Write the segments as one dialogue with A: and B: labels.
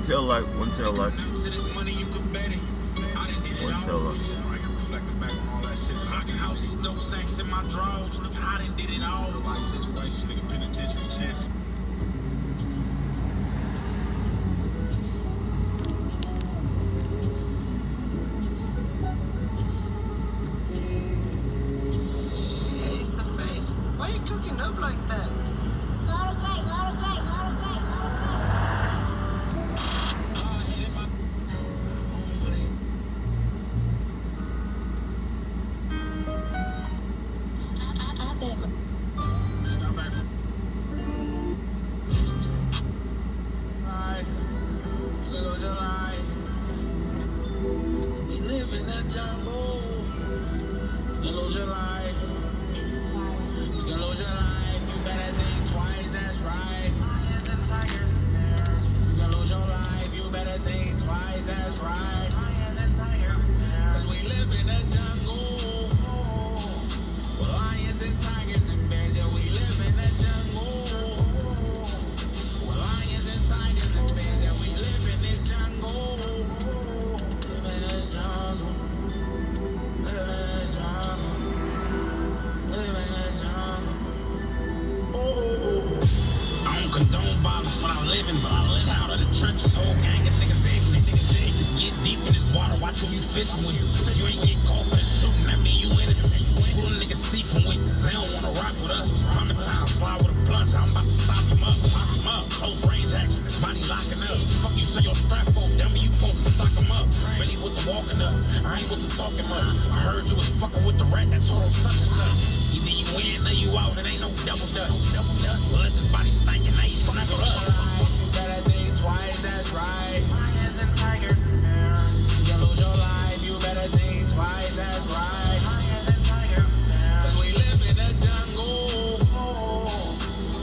A: tail light, one tail light. One tail light.
B: Fucking houses, dope sacks in my drawers. I done did it all. Like situation, nigga, penitentiary chest.
C: Face to face. Why are you cooking up like that? Watch who you fishing with. You ain't get caught for the shooting, that mean you innocent. Who them niggas see from witness? They don't wanna rock with us. Prime time, slide with a plunge. I'm about to stop him up, pop him up. Close range action, body locking up. Fuck you say your strap for, dummy, you supposed to stock him up. Really with the walking up, I ain't with the talking much. I heard you was fucking with the rat that told him such and such. Either you in or you out, it ain't no double dutch. Well, if his body stinking, now you snap it up. You better think twice, that's right. Lions and tigers. Think twice, that's right. Cause we live in the jungle.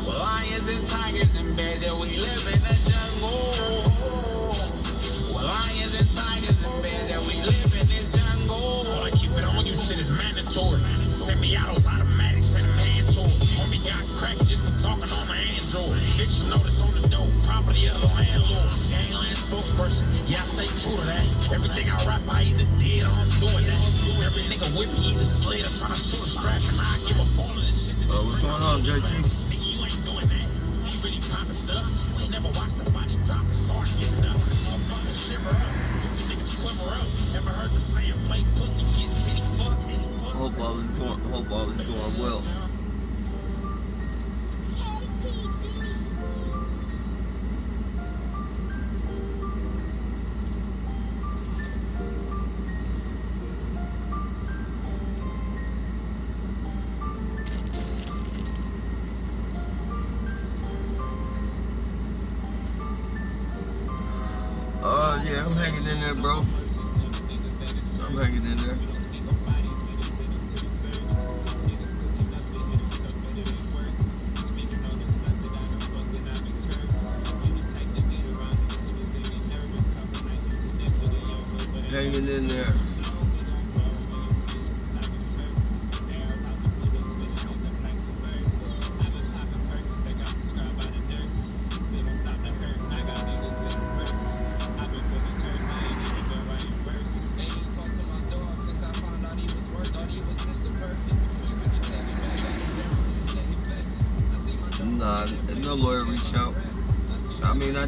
C: Well, lions and tigers and bears, yeah, we live in the jungle. Well, lions and tigers and bears, yeah, we live in this jungle. All I keep it on you shit is mandatory. Semi-autos, automatics, and them hand toys. Homie got cracked just for talking on the Android. Eviction notice on the dope, property of the landlord. Gangland spokesperson, yeah, I stay true to that. Everything I rap, I either did or I'm doing that. Every nigga with me either slid or trying to shoot a strap, and I give up all of this shit.
A: What's going on, JT?
B: Nigga, you ain't doing that. You really popping stuff. You ain't never watched the body drop and start giving up. Motherfucker shiver up. Pussy niggas quiver up. Never heard the saying play pussy get titty fucked.
A: Hope all is going well. Yeah, I'm hanging in there, bro. I'm hanging in there. Hanging in there. Nah, no lawyer reached out. I mean, I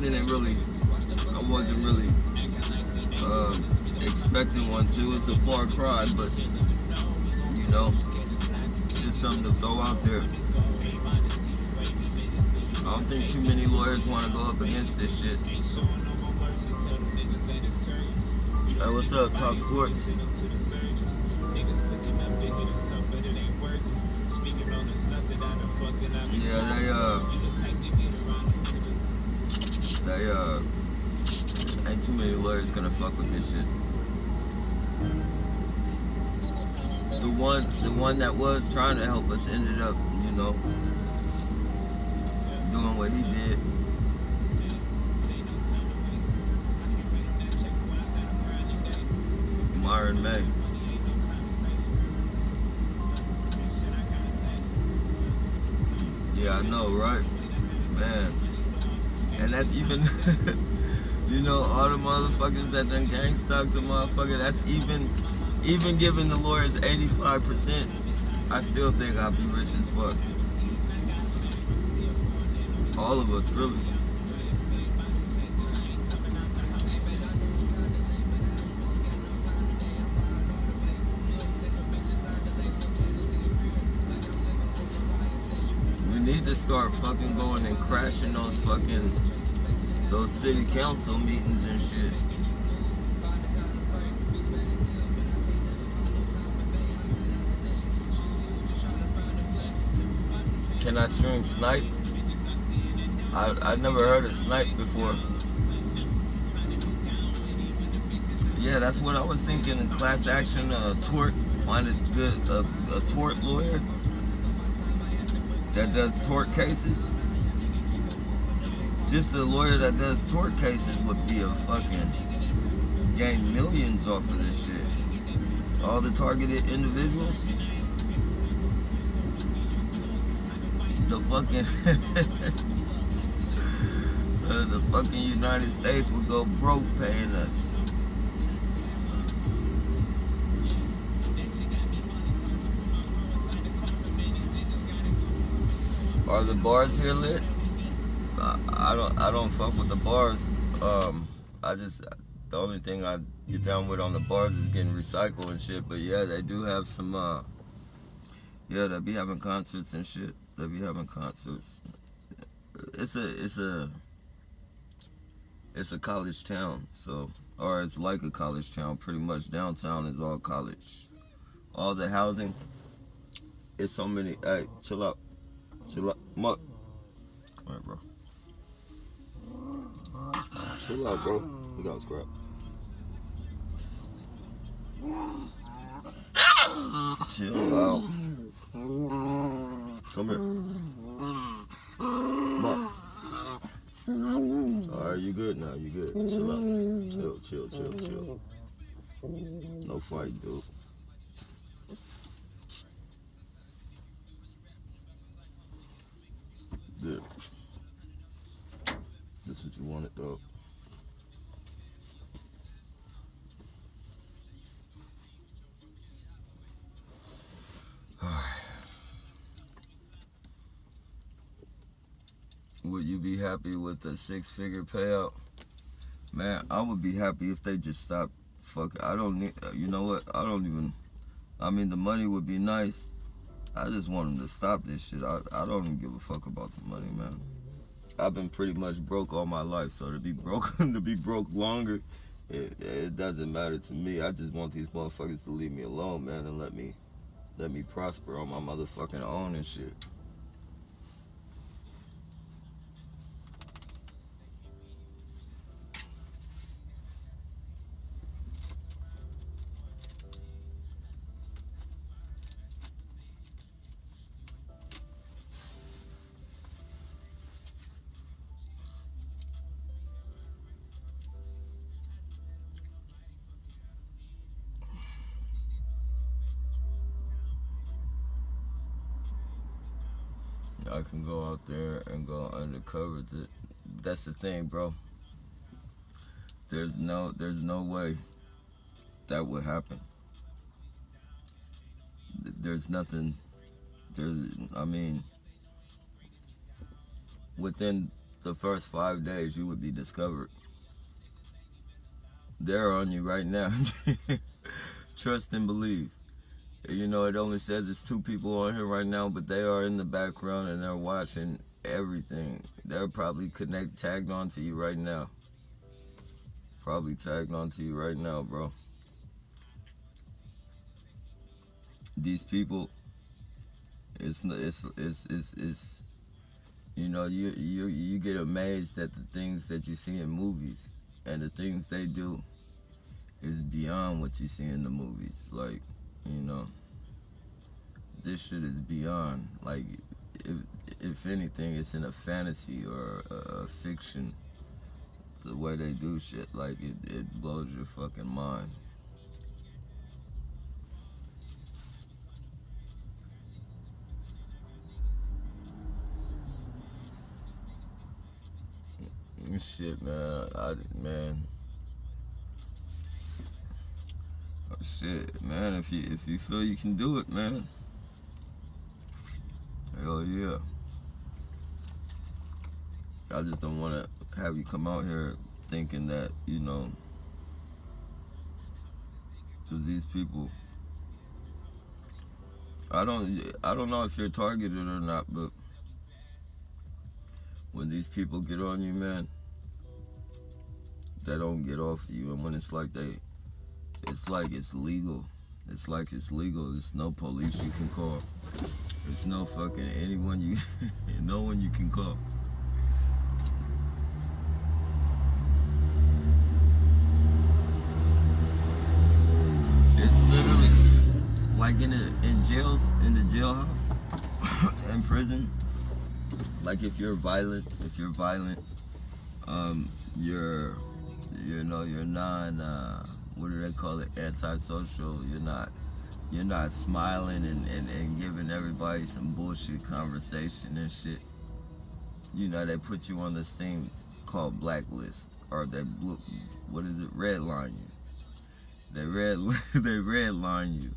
A: wasn't really expecting one to. It's a far cry, but you know, it's something to throw out there. I don't think too many lawyers want to go up against this shit. Hey, what's up, Talk Sports? Yeah, ain't too many lawyers gonna fuck with this shit. The one that was trying to help us ended up, you know, doing what he did. Myron May. Yeah, I know, right? Man. And that's even, You know, all the motherfuckers that done gang stalked the motherfucker, that's even giving the lawyers 85%, I still think I'd be rich as fuck. All of us, really. We need to start fucking going and crashing those city council meetings and shit. Can I stream Snipe? I never heard of Snipe before. Yeah, that's what I was thinking. In class action, tort. Find a tort lawyer that does tort cases. Just a lawyer that does tort cases would be a fucking gain millions off of this shit. All the targeted individuals. The fucking the fucking United States would go broke paying us. Are the bars here lit? I don't fuck with the bars. The only thing I get down with on the bars is getting recycled and shit. But yeah, they do have some. Yeah, they be having concerts and shit. They be having concerts. It's a college town, so, or it's like a college town. Pretty much downtown is all college. All the housing. It's so many. Hey, chill out. Chill out. Muck. Come here, bro. Chill out, bro. We got scrap. Chill out. Come here. Muck. Alright, you good now. You good. Chill out. Chill. No fight, dude. There. This what you wanted, though. Would you be happy with a 6-figure payout? Man, I would be happy if they just stopped. Fuck, I don't need, you know what? I mean, the money would be nice. I just want them to stop this shit. I don't even give a fuck about the money, man. I've been pretty much broke all my life, so to be broke longer, it doesn't matter to me. I just want these motherfuckers to leave me alone, man, and let me prosper on my motherfucking own and shit. I can go out there and go undercover. That's the thing, bro. There's no way that would happen. There's nothing. Within the first 5 days, you would be discovered. They're on you right now. Trust and believe. You know, it only says it's 2 people on here right now, but they are in the background and they're watching everything. They're probably tagged onto you right now. Probably tagged onto you right now, bro. These people, it's you know, you get amazed at the things that you see in movies, and the things they do is beyond what you see in the movies. Like, you know, this shit is beyond. Like, if anything, it's in a fantasy or a fiction. The way they do shit, like, it blows your fucking mind. Shit, man. Shit, man. If you feel you can do it, man. Hell yeah. I just don't want to have you come out here thinking that, you know, because these people, I don't know if you're targeted or not, but when these people get on you, man, they don't get off you. And when it's like it's legal. It's like it's legal. There's no police you can call. There's no fucking anyone no one you can call. It's literally like in jails, in the jailhouse, in prison. Like if you're violent, you're non, what do they call it, antisocial. You're not smiling and giving everybody some bullshit conversation and shit. You know, they put you on this thing called blacklist, or they redline you. They redline you,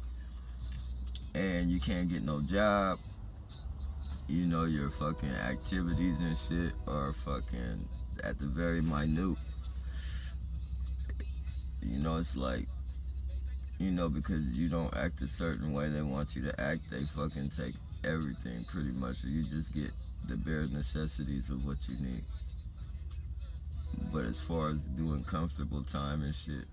A: and you can't get no job. You know, your fucking activities and shit are fucking at the very minute. You know, it's like, you know, because you don't act a certain way they want you to act, they fucking take everything pretty much. You just get the bare necessities of what you need. But as far as doing comfortable time and shit,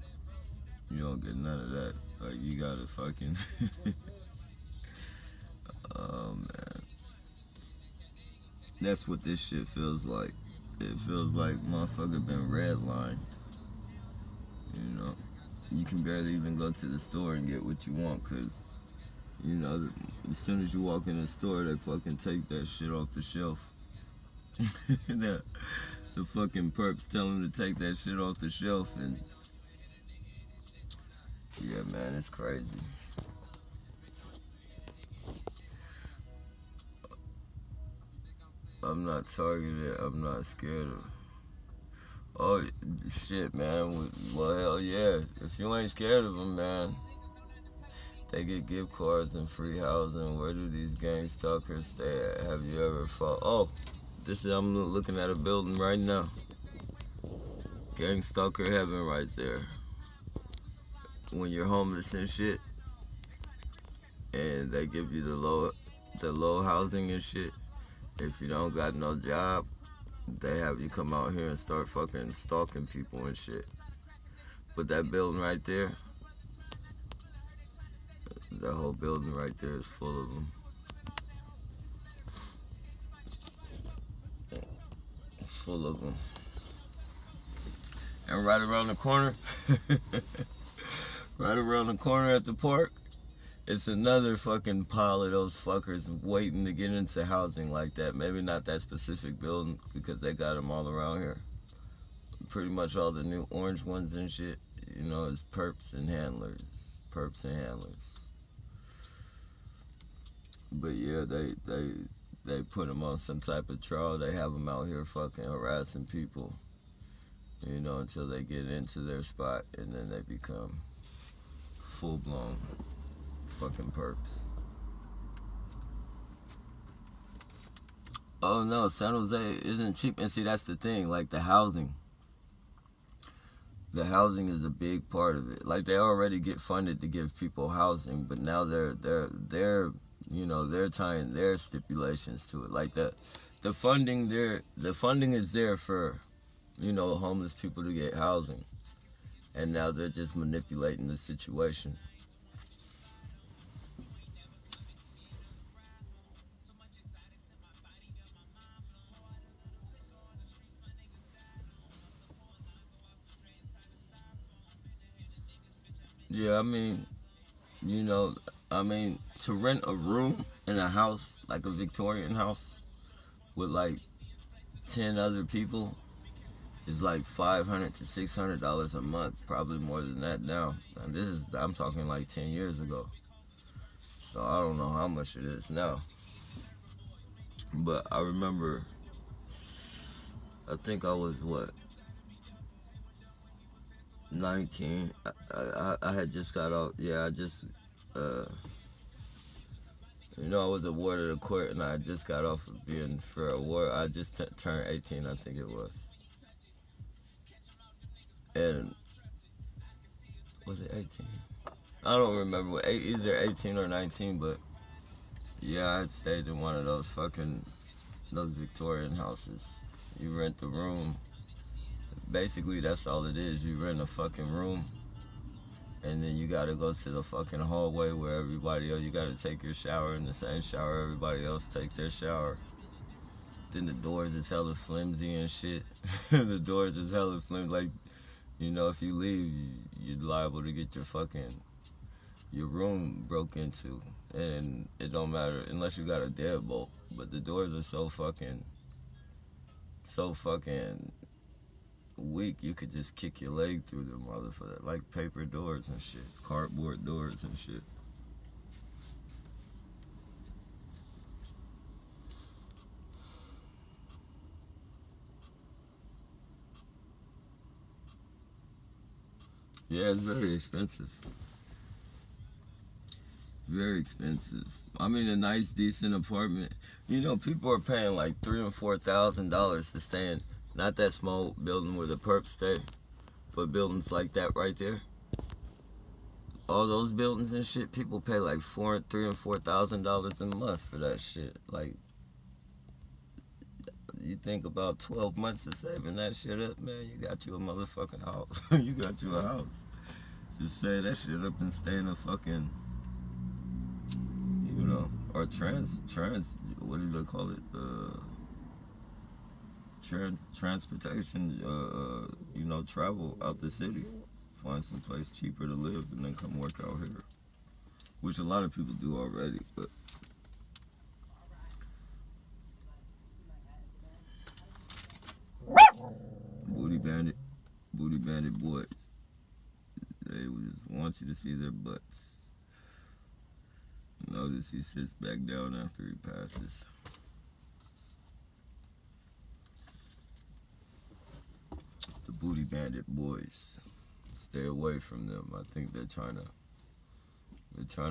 A: you don't get none of that. Like, you gotta fucking oh man, that's what this shit feels like. It feels like motherfucker been redlined. You know, you can barely even go to the store and get what you want, cause you know, as soon as you walk in the store, they fucking take that shit off the shelf. The fucking perps tell them to take that shit off the shelf, and yeah, man, it's crazy. I'm not targeted. I'm not scared of. Oh shit, man. Well, hell yeah. If you ain't scared of them, man, they get gift cards and free housing. Where do these gang stalkers stay at? Have you ever fought? Oh, I'm looking at a building right now. Gang stalker heaven right there. When you're homeless and shit, and they give you the low housing and shit. If you don't got no job, they have you come out here and start fucking stalking people and shit. But that building right there, that whole building right there is full of them. Full of them. And right around the corner, right around the corner at the park, it's another fucking pile of those fuckers waiting to get into housing like that. Maybe not that specific building, because they got them all around here. Pretty much all the new orange ones and shit, you know, is perps and handlers. Perps and handlers. But yeah, they put them on some type of trial. They have them out here fucking harassing people, you know, until they get into their spot, and then they become full-blown fucking perps. Oh no, San Jose isn't cheap. And see, that's the thing, like the housing is a big part of it. Like, they already get funded to give people housing, but now they're you know, they're tying their stipulations to it. Like the funding is there for, you know, homeless people to get housing, and now they're just manipulating the situation. Yeah, I mean, you know, to rent a room in a house, like a Victorian house, with like 10 other people, is like $500 to $600 a month, probably more than that now. And I'm talking like 10 years ago. So I don't know how much it is now. But I remember I think I was what, 19. I had just got off. Yeah, I just uh, I was a ward of the court, and I just got off of being for a ward. I just turned 18, I think it was, and was it 18? I don't remember what either 18 or 19, but yeah, I stayed in one of those Victorian houses. You rent the room. Basically, that's all it is. You rent a fucking room, and then you gotta go to the fucking hallway where everybody else. You gotta take your shower in the same shower everybody else take their shower. Then the doors is hella flimsy and shit. The doors is hella flimsy. Like, if you leave, you're liable to get your room broke into, and it don't matter unless you got a deadbolt. But the doors are so fucking weak, you could just kick your leg through them motherfucker, like paper doors and shit, cardboard doors and shit. Yeah, it's very expensive. Very expensive. I mean, a nice, decent apartment. People are paying like $3,000 and $4,000 to stay in not that small building where the perps stay, but buildings like that right there. All those buildings and shit, people pay like $3,000 and $4,000 a month for that shit. Like, you think about 12 months of saving that shit up, man, you got you a motherfucking house. You got you a house. Just save that shit up and stay in a fucking, or what do they call it? Transportation, travel out the city. Find some place cheaper to live and then come work out here. Which a lot of people do already, but booty bandit boys. They just want you to see their butts. Notice he sits back down after he passes. The booty bandit boys. Stay away from them. I think they're trying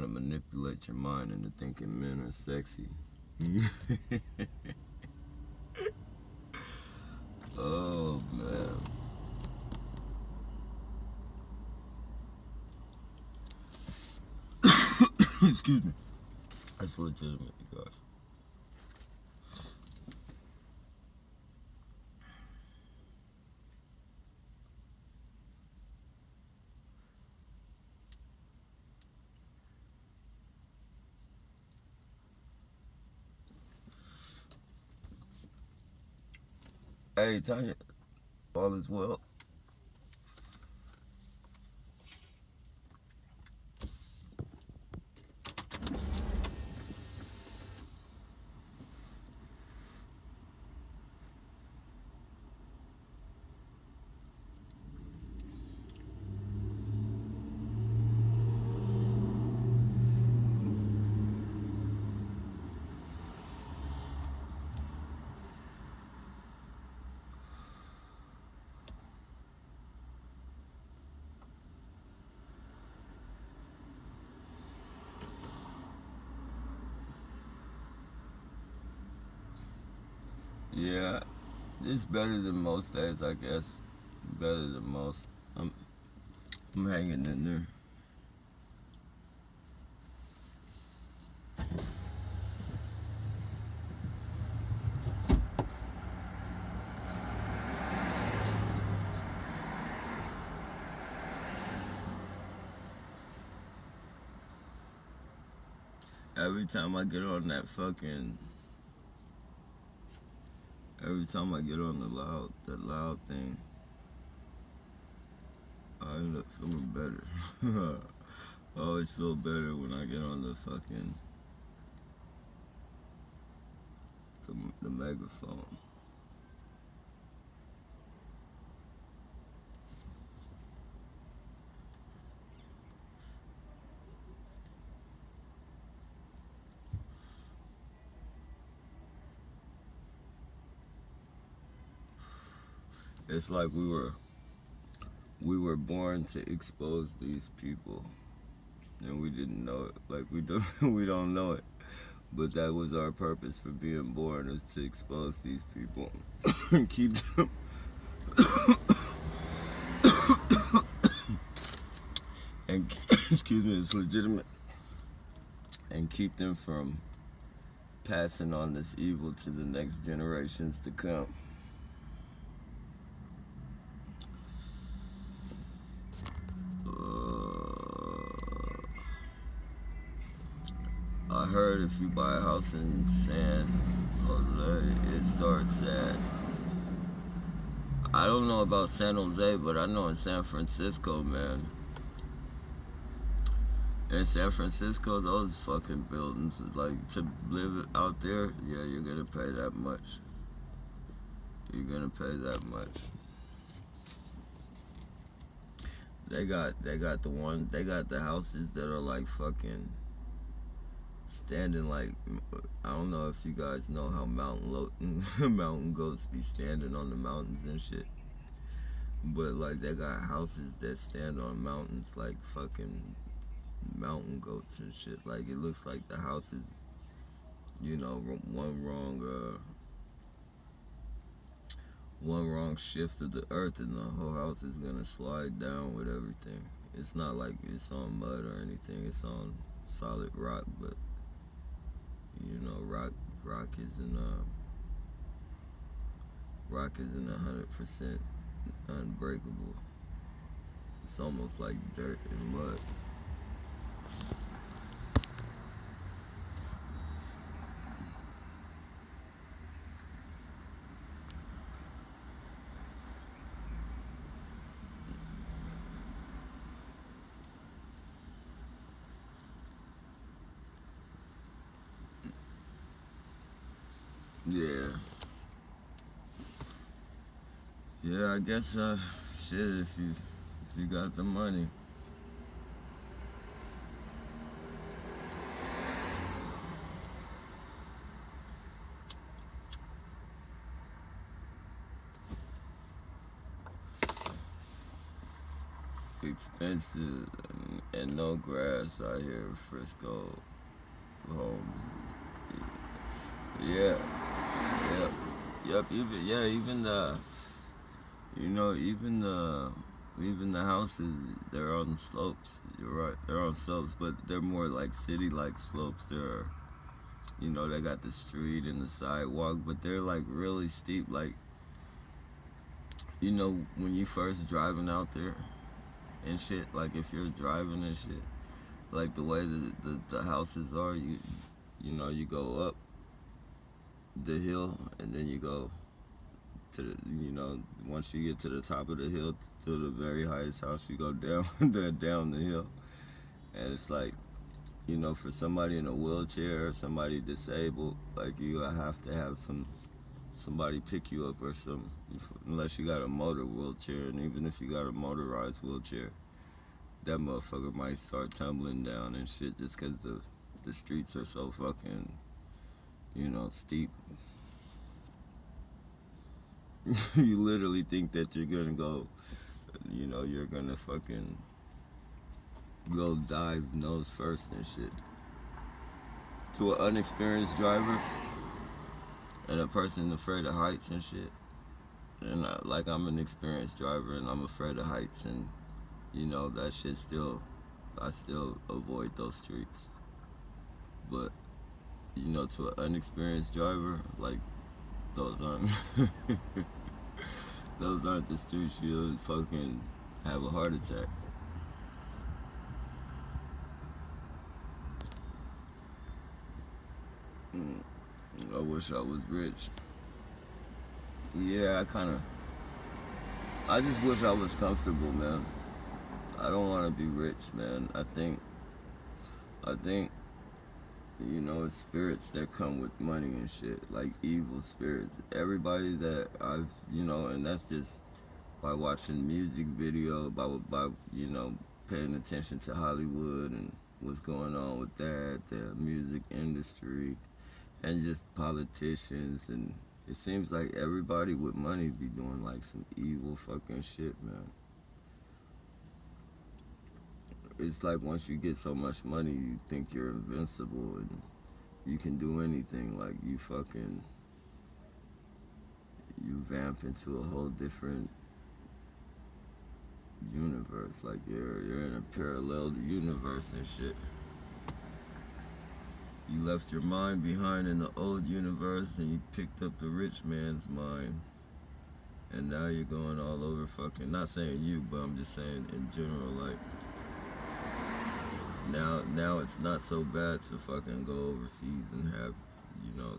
A: to manipulate your mind into thinking men are sexy. Oh man. Excuse me. That's legitimate, you guys. Hey, Tanya, all is well. Yeah, it's better than most days, I guess. Better than most. I'm hanging in there. Every time I get on that loud thing, I end up feeling better. I always feel better when I get on the megaphone. It's like we were born to expose these people, and we didn't know it. Like we don't know it, but that was our purpose for being born, is to expose these people and keep them and excuse me, it's legitimate, and keep them from passing on this evil to the next generations to come. I heard if you buy a house in San Jose, it starts at, I don't know about San Jose, but I know in San Francisco, man. In San Francisco, those fucking buildings, like, to live out there, yeah, you're gonna pay that much. You're gonna pay that much. They got the houses that are like fucking standing, like, I don't know if you guys know how mountain goats be standing on the mountains and shit, but like they got houses that stand on mountains like fucking mountain goats and shit. Like it looks like the house is, you know, one wrong shift of the earth and the whole house is gonna slide down with everything. It's not like it's on mud or anything, it's on solid rock, but you know, rock isn't 100% unbreakable. It's almost like dirt and mud. Yeah. Yeah, I guess shit, if you got the money. Expensive and no grass out here in Frisco homes. Yeah. Yep. Yep. Even the, you know, even the houses, they're on slopes. You're right. They're on slopes, but they're more like city-like slopes. They're, you know, they got the street and the sidewalk, but they're like really steep. Like, you know, when you first driving out there and shit, like if you're driving and shit, like the way the houses are, you know, you go up the hill and then you go to the, you know, once you get to the top of the hill to the very highest house, you go down down the hill, and it's like, you know, for somebody in a wheelchair or somebody disabled, like you have to have somebody pick you up or something, unless you got a motor wheelchair. And even if you got a motorized wheelchair, that motherfucker might start tumbling down and shit just because the streets are so fucking, you know, steep. You literally think that you're gonna go, you know, you're gonna fucking go dive nose first and shit. To an unexperienced driver and a person afraid of heights and shit, and like I'm an experienced driver and I'm afraid of heights, and you know that shit I still avoid those streets. But you know, to an unexperienced driver, like those aren't those aren't the streets you'll fucking have a heart attack. I wish I was rich. Yeah, I just wish I was comfortable, man. I don't want to be rich, man. I think, you know, it's spirits that come with money and shit, like evil spirits. Everybody that I've, you know, and that's just by watching music video, by you know, paying attention to Hollywood and what's going on with that, the music industry, and just politicians and It seems like everybody with money be doing like some evil fucking shit, man. It's like once you get so much money, you think you're invincible and you can do anything. Like you vamp into a whole different universe. Like you're in a parallel universe and shit. You left your mind behind in the old universe and you picked up the rich man's mind. And now you're going all over fucking, not saying you, but I'm just saying in general, like, now it's not so bad to fucking go overseas and have,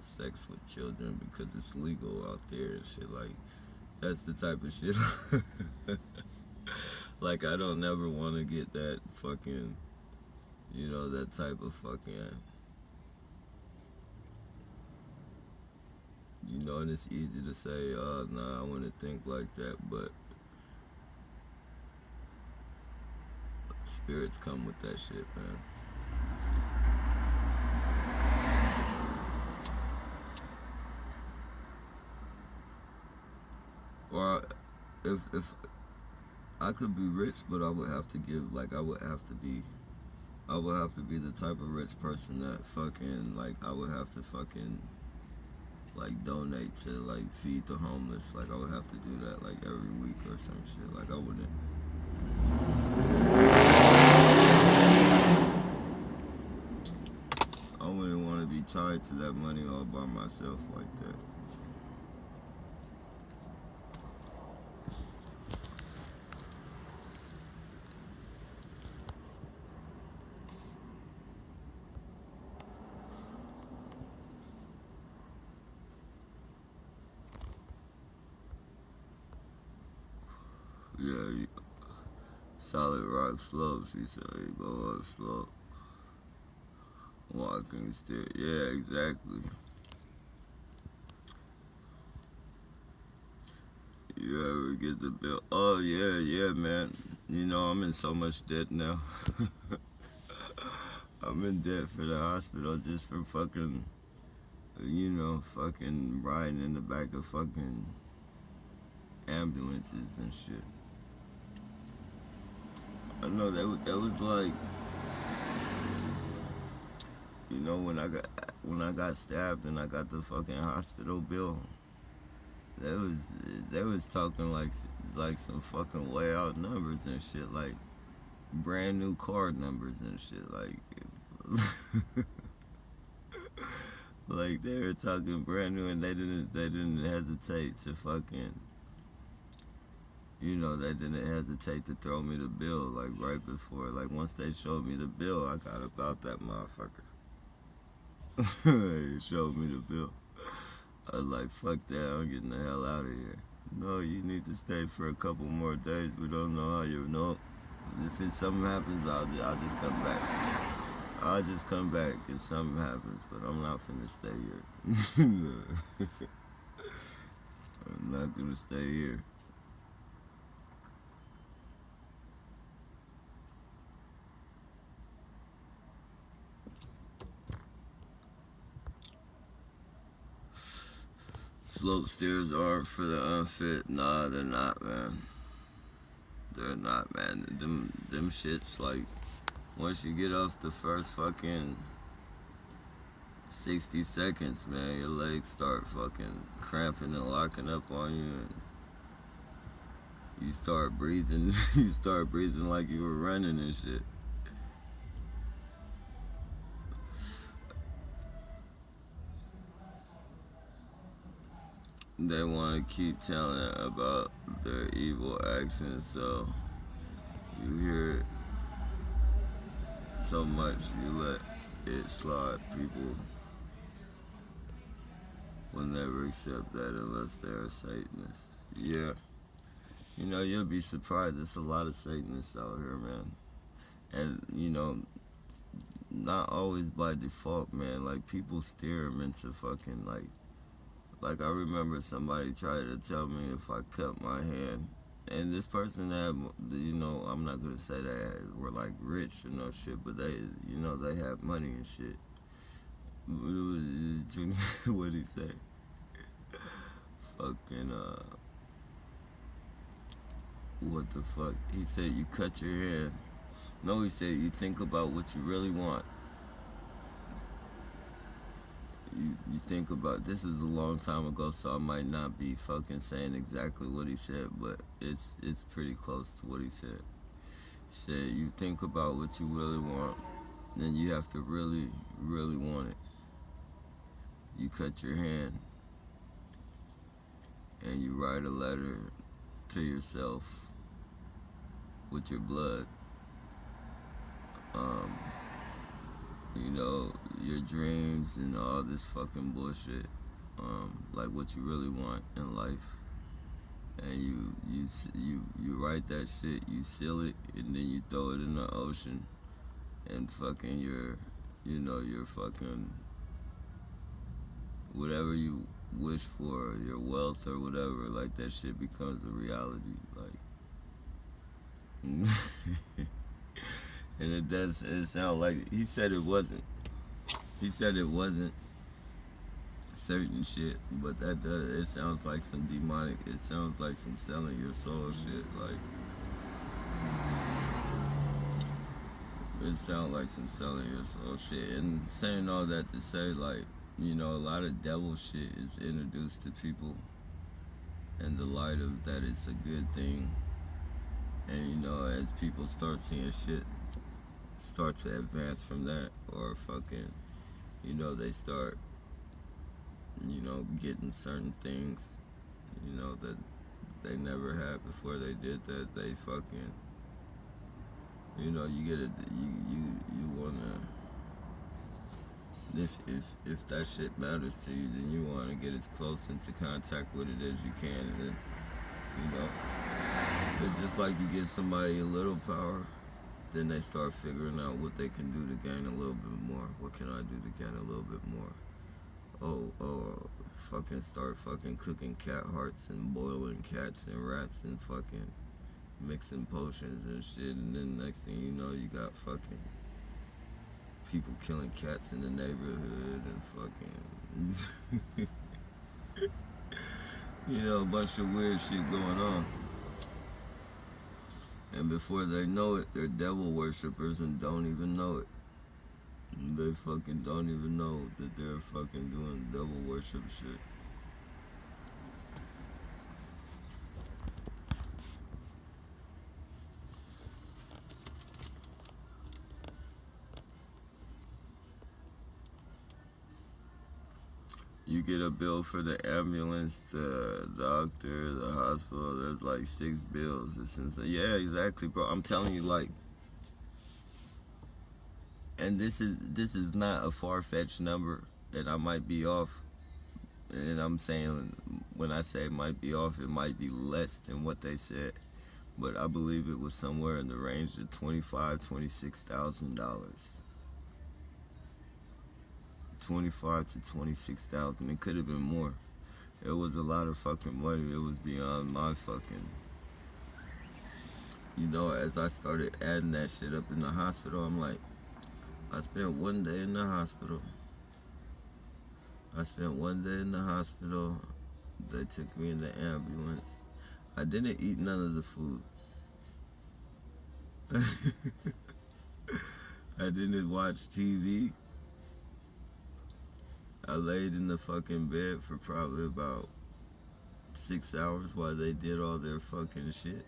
A: sex with children because it's legal out there and shit. Like, that's the type of shit. Like, I don't never want to get that fucking, that type of fucking, and it's easy to say, nah, I want to think like that, but spirits come with that shit, man. Or if I could be rich, but I would have to give, like, I would have to be the type of rich person that fucking, like, I would have to fucking, like, donate to, like, feed the homeless. Like, I would have to do that, like, every week or some shit. Like, I wouldn't want to be tied to that money all by myself like that. Yeah, solid rock slopes, he said. You go up slope. Walking still. Yeah, exactly. You ever get the bill? Oh, yeah, man. I'm in so much debt now. I'm in debt for the hospital just for fucking, fucking riding in the back of fucking ambulances and shit. I know that was like, when I got stabbed and I got the fucking hospital bill. They was talking like some fucking way out numbers and shit, like brand new card numbers and shit, like like they were talking brand new, and they didn't hesitate to fucking, they didn't hesitate to throw me the bill, like right before, like once they showed me the bill, I got about that motherfucker. They showed me the bill. I was like, fuck that, I'm getting the hell out of here. No, you need to stay for a couple more days. We don't know how you know. If something happens, I'll just come back. I'll just come back if something happens, but I'm not finna stay here. I'm not gonna stay here. Slope stairs aren't for the unfit. Nah, they're not, man. They're not, man. Them shits, like, once you get off the first fucking 60 seconds, man, your legs start fucking cramping and locking up on you, and you start breathing. You start breathing like you were running and shit. They want to keep telling about their evil actions, so you hear it so much, you let it slide. People will never accept that unless they're a Satanist. Yeah. You'll be surprised. There's a lot of Satanists out here, man. And, not always by default, man. Like, people steer them into fucking, like I remember somebody tried to tell me if I cut my hand, and this person had, I'm not gonna say they were like rich or no shit, but they, they had money and shit. What'd he say? fucking what the fuck? He said you cut your hair. No, he said you think about what you really want. You think about, this is a long time ago, so I might not be fucking saying exactly what he said, but it's pretty close to what he said. He said you think about what you really want, then you have to really, really want it. You cut your hand and you write a letter to yourself with your blood. You know, your dreams and all this fucking bullshit. Like what you really want in life. And you write that shit, you seal it, and then you throw it in the ocean. And fucking your fucking whatever you wish for, your wealth or whatever, like that shit becomes a reality. Like and it sound like he said it wasn't. He said it wasn't certain shit, but it sounds like some demonic, it sounds like some selling your soul shit. Like it sounds like some selling your soul shit. And saying all that to say, like, you know, a lot of devil shit is introduced to people in the light of that it's a good thing. And you know, as people start seeing shit start to advance from that, or fucking, you know, they start, you know, getting certain things, you know, that they never had before they did that, they fucking, you know, you get it, you wanna, if that shit matters to you, then you wanna get as close into contact with it as you can, and then, you know, it's just like you give somebody a little power, then they start figuring out what they can do to gain a little bit more. What can I do to gain a little bit more? Fucking start fucking cooking cat hearts and boiling cats and rats and fucking mixing potions and shit. And then next thing you know, you got fucking people killing cats in the neighborhood and fucking, you know, a bunch of weird shit going on. And before they know it, they're devil worshippers and don't even know it. They fucking don't even know that they're fucking doing devil worship shit. You get a bill for the ambulance, the doctor, the hospital, there's like 6 bills. It's insane. Yeah, exactly, bro. I'm telling you, like, and this is not a far-fetched number, and I might be off. And I'm saying, when I say might be off, it might be less than what they said. But I believe it was somewhere in the range of $26,000. 25 to 26,000. It could have been more. It was a lot of fucking money. It was beyond my fucking. You know, as I started adding that shit up in the hospital, I'm like, I spent one day in the hospital. They took me in the ambulance. I didn't eat none of the food. I didn't watch TV. I laid in the fucking bed for probably about 6 hours while they did all their fucking shit.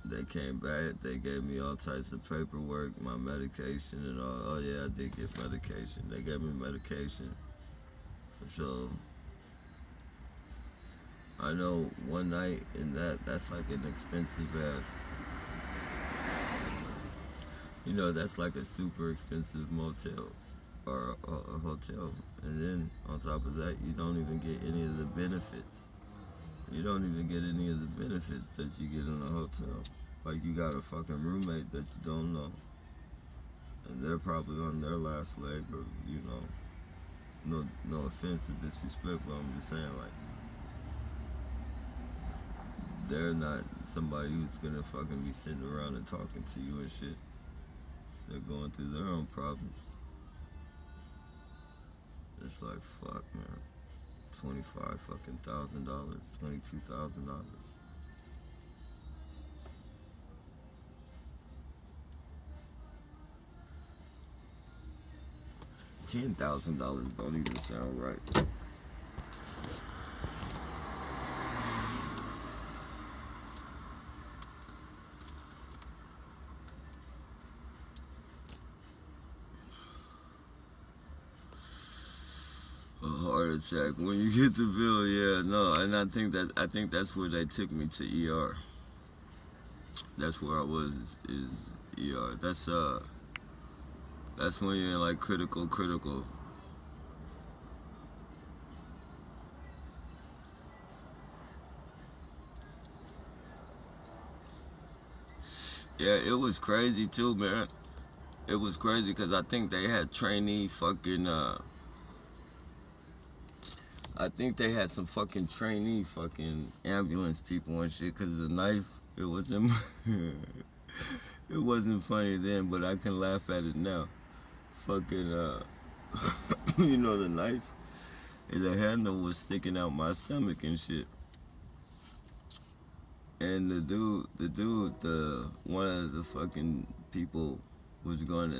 A: They came back, they gave me all types of paperwork, my medication and all. Oh yeah, I did get medication. They gave me medication. So, I know one night in that's like an expensive ass. You know, that's like a super expensive motel or a hotel. And then on top of that, you don't even get any of the benefits. You don't even get any of the benefits that you get in a hotel. Like, you got a fucking roommate that you don't know, and they're probably on their last leg, or, you know, no offense or disrespect, but I'm just saying, like, they're not somebody who's gonna fucking be sitting around and talking to you and shit. They're going through their own problems. It's like, fuck, man. $25,000, $22,000. $10,000 don't even sound right. A heart attack when you get the bill, yeah, no, and I think that's where they took me to ER. That's where I was is ER. That's when you're in like critical. Yeah, it was crazy too, man. It was crazy because I think they had trainee fucking I think they had some fucking trainee fucking ambulance people and shit because the knife, it wasn't it wasn't funny then, but I can laugh at it now. Fucking you know, the knife, the handle was sticking out my stomach and shit. And the one of the fucking people one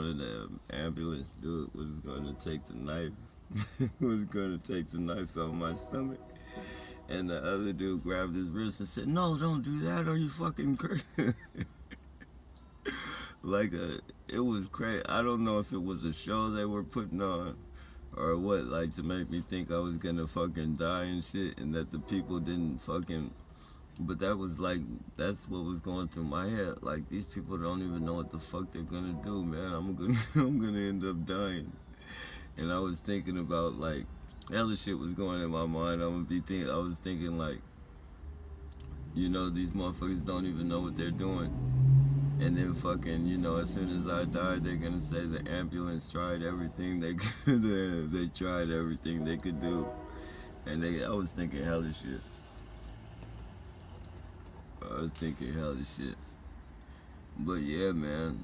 A: of the ambulance dude was gonna take the knife, was gonna take the knife out of my stomach. And the other dude grabbed his wrist and said, "No, don't do that, or you fucking crazy." It was crazy. I don't know if it was a show they were putting on or what, like to make me think I was gonna fucking die and shit, and that the people didn't fucking. But that's what was going through my head. Like, these people don't even know what the fuck they're gonna do, man. I'm gonna end up dying. And I was thinking about, like, hella shit was going in my mind. I was thinking, like, you know, these motherfuckers don't even know what they're doing. And then fucking, you know, as soon as I died, they're gonna say the ambulance tried everything they could. They tried everything they could do. And I was thinking hella shit. But yeah, man,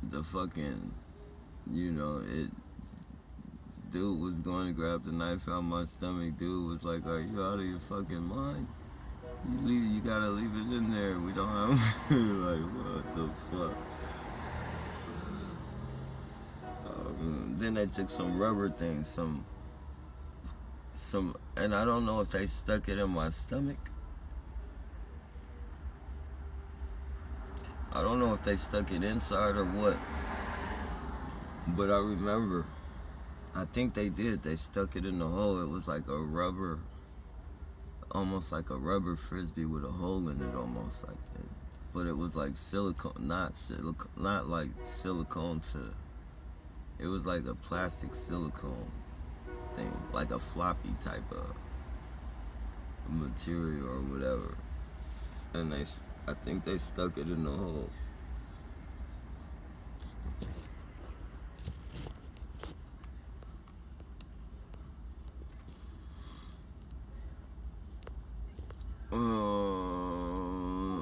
A: the fucking, you know, dude was going to grab the knife out of my stomach. Dude was like, "Are you out of your fucking mind? You gotta leave it in there. We don't have," like, what the fuck? Then they took some rubber things, and I don't know if they stuck it in my stomach. I don't know if they stuck it inside or what, but I remember, I think they did. They stuck it in the hole. It was like a rubber, almost like a rubber frisbee with a hole in it, almost like that. But it was like silicone, not like silicone it was like a plastic silicone thing, like a floppy type of material or whatever. And I think they stuck it in the hole.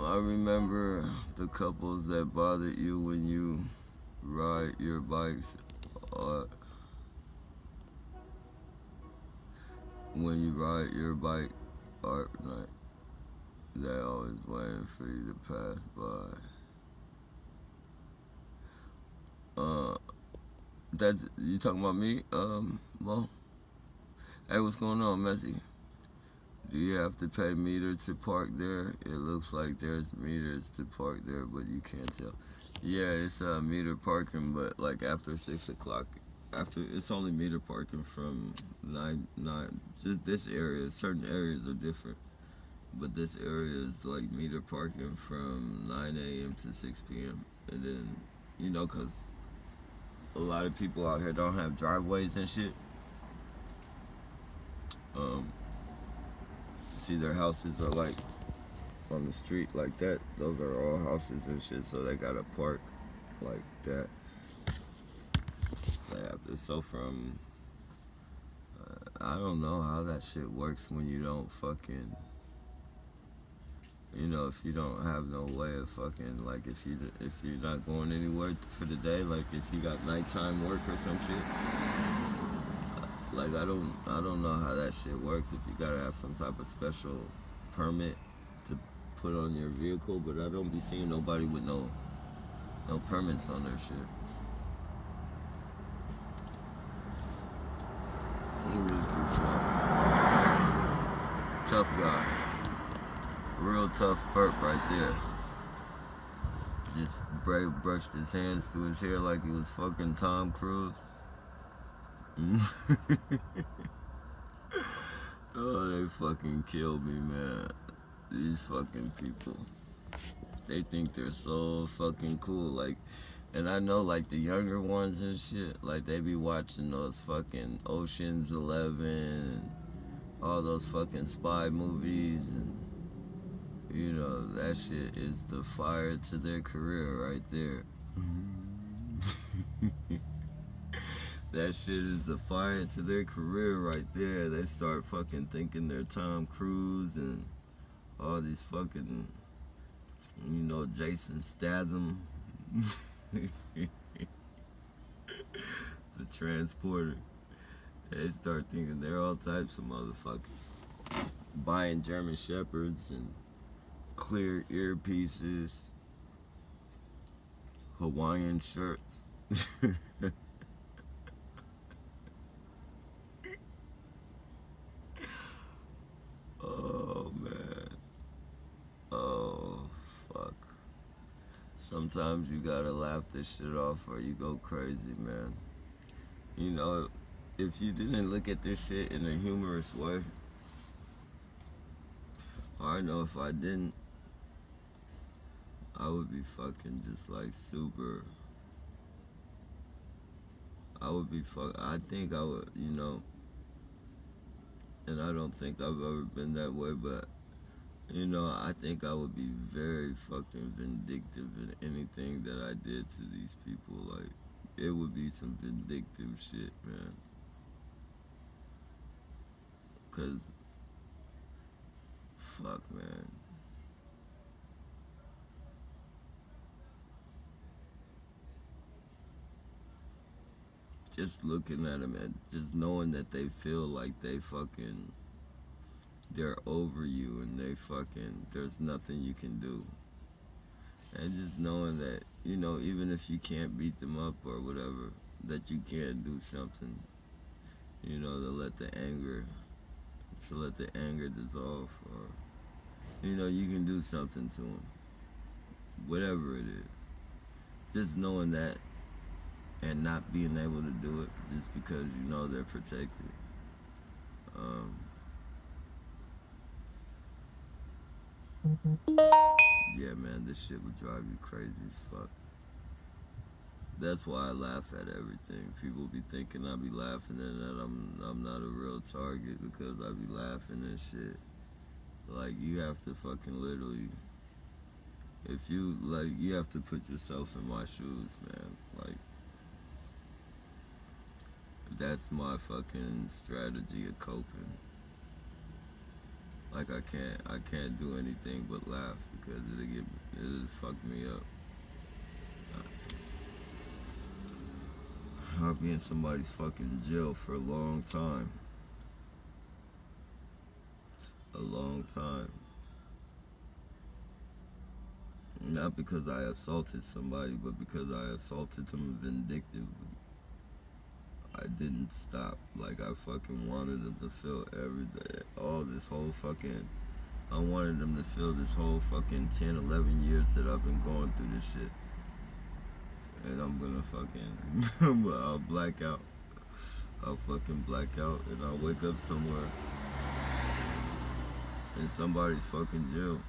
A: I remember the couples that bothered you when you ride your bikes, or when you ride your bike or night. They always waiting for you to pass by. That's you talking about me? Well, hey, what's going on, Messi? Do you have to pay meter to park there? It looks like there's meters to park there, but you can't tell. Yeah, it's meter parking, but like after 6 o'clock, it's only meter parking from 9. Just this area. Certain areas are different. But this area is like meter parking from 9 a.m. to 6 p.m. And then, you know, because a lot of people out here don't have driveways and shit. See, their houses are like on the street like that. Those are all houses and shit, so they gotta park like that. They have to, so from, I don't know how that shit works when you don't fucking, you know, if you don't have no way of fucking, like, if you're not going anywhere for the day, like if you got nighttime work or some shit, Like I don't know how that shit works. If you gotta have some type of special permit to put on your vehicle, but I don't be seeing nobody with no permits on their shit. Tough guy, real tough perp right there. Just brushed his hands through his hair like he was fucking Tom Cruise. Oh, they fucking killed me, man. These fucking people. They think they're so fucking cool. Like, and I know, like, the younger ones and shit, like, they be watching those fucking Ocean's 11 and all those fucking spy movies. And, you know, that shit is the fire to their career right there. That shit is the fire to their career right there. They start fucking thinking they're Tom Cruise and all these fucking, you know, Jason Statham. The transporter. They start thinking they're all types of motherfuckers. Buying German Shepherds and clear earpieces. Hawaiian shirts. Oh, man. Oh, fuck. Sometimes you gotta laugh this shit off or you go crazy, man. You know, if you didn't look at this shit in a humorous way, or I know if I didn't, I would be fucking just like super. I think I would, you know, and I don't think I've ever been that way, but, you know, I think I would be very fucking vindictive in anything that I did to these people. Like, it would be some vindictive shit, man. 'Cause, fuck, man. Just looking at them and just knowing that they feel like they're over you and there's nothing you can do. And just knowing that, you know, even if you can't beat them up or whatever, that you can do something, you know, to let the anger dissolve, or, you know, you can do something to them, whatever it is. Just knowing that and not being able to do it just because you know they're protected. Yeah, man, this shit would drive you crazy as fuck. That's why I laugh at everything. People be thinking I be laughing at that I'm not a real target because I be laughing and shit. Like, you have to fucking literally, you have to put yourself in my shoes, man. Like, that's my fucking strategy of coping. Like, I can't do anything but laugh because it'll fuck me up. I'll be in somebody's fucking jail for a long time. A long time. Not because I assaulted somebody, but because I assaulted them vindictively. I didn't stop. Like, I fucking wanted them to feel I wanted them to feel this whole fucking 10, 11 years that I've been going through this shit. And I'm gonna fucking, I'll black out. I'll fucking black out and I'll wake up somewhere in somebody's fucking jail.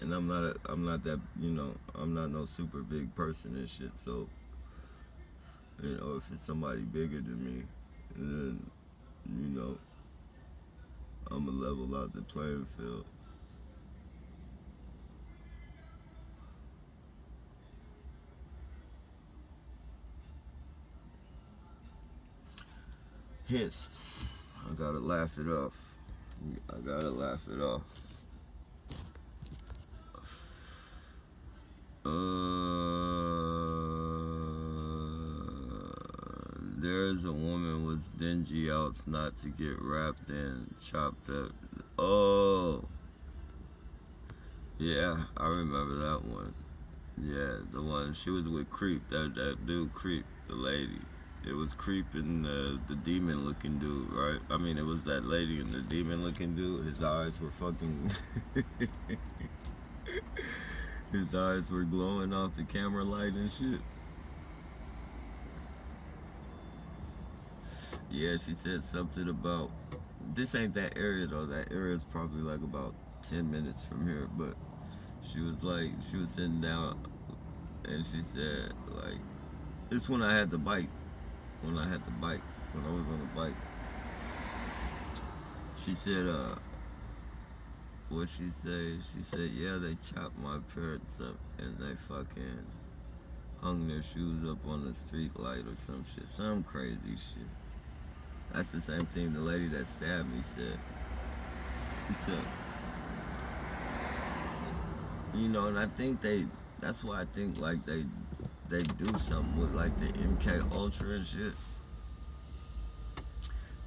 A: And I'm not that, you know, I'm not no super big person and shit, so, you know, if it's somebody bigger than me, then, you know, I'ma level out the playing field. Hence, I gotta laugh it off. There's a woman was dingy outs not to get wrapped and chopped up. Oh, yeah, I remember that one. Yeah, the one she was with Creep, that dude Creep, the lady. It was Creep and the demon looking dude, right? I mean, it was that lady and the demon looking dude. His eyes were fucking. His eyes were glowing off the camera light and shit. Yeah, she said something about. This ain't that area though. That area is probably like about 10 minutes from here, but she was sitting down and she said, like, it's when I had the bike. When I was on the bike. She said, what she say? She said, yeah, they chopped my parents up and they fucking hung their shoes up on the street light or some shit. Some crazy shit. That's the same thing the lady that stabbed me said. So, you know, and I think that's why I think like they do something with like the MK Ultra and shit.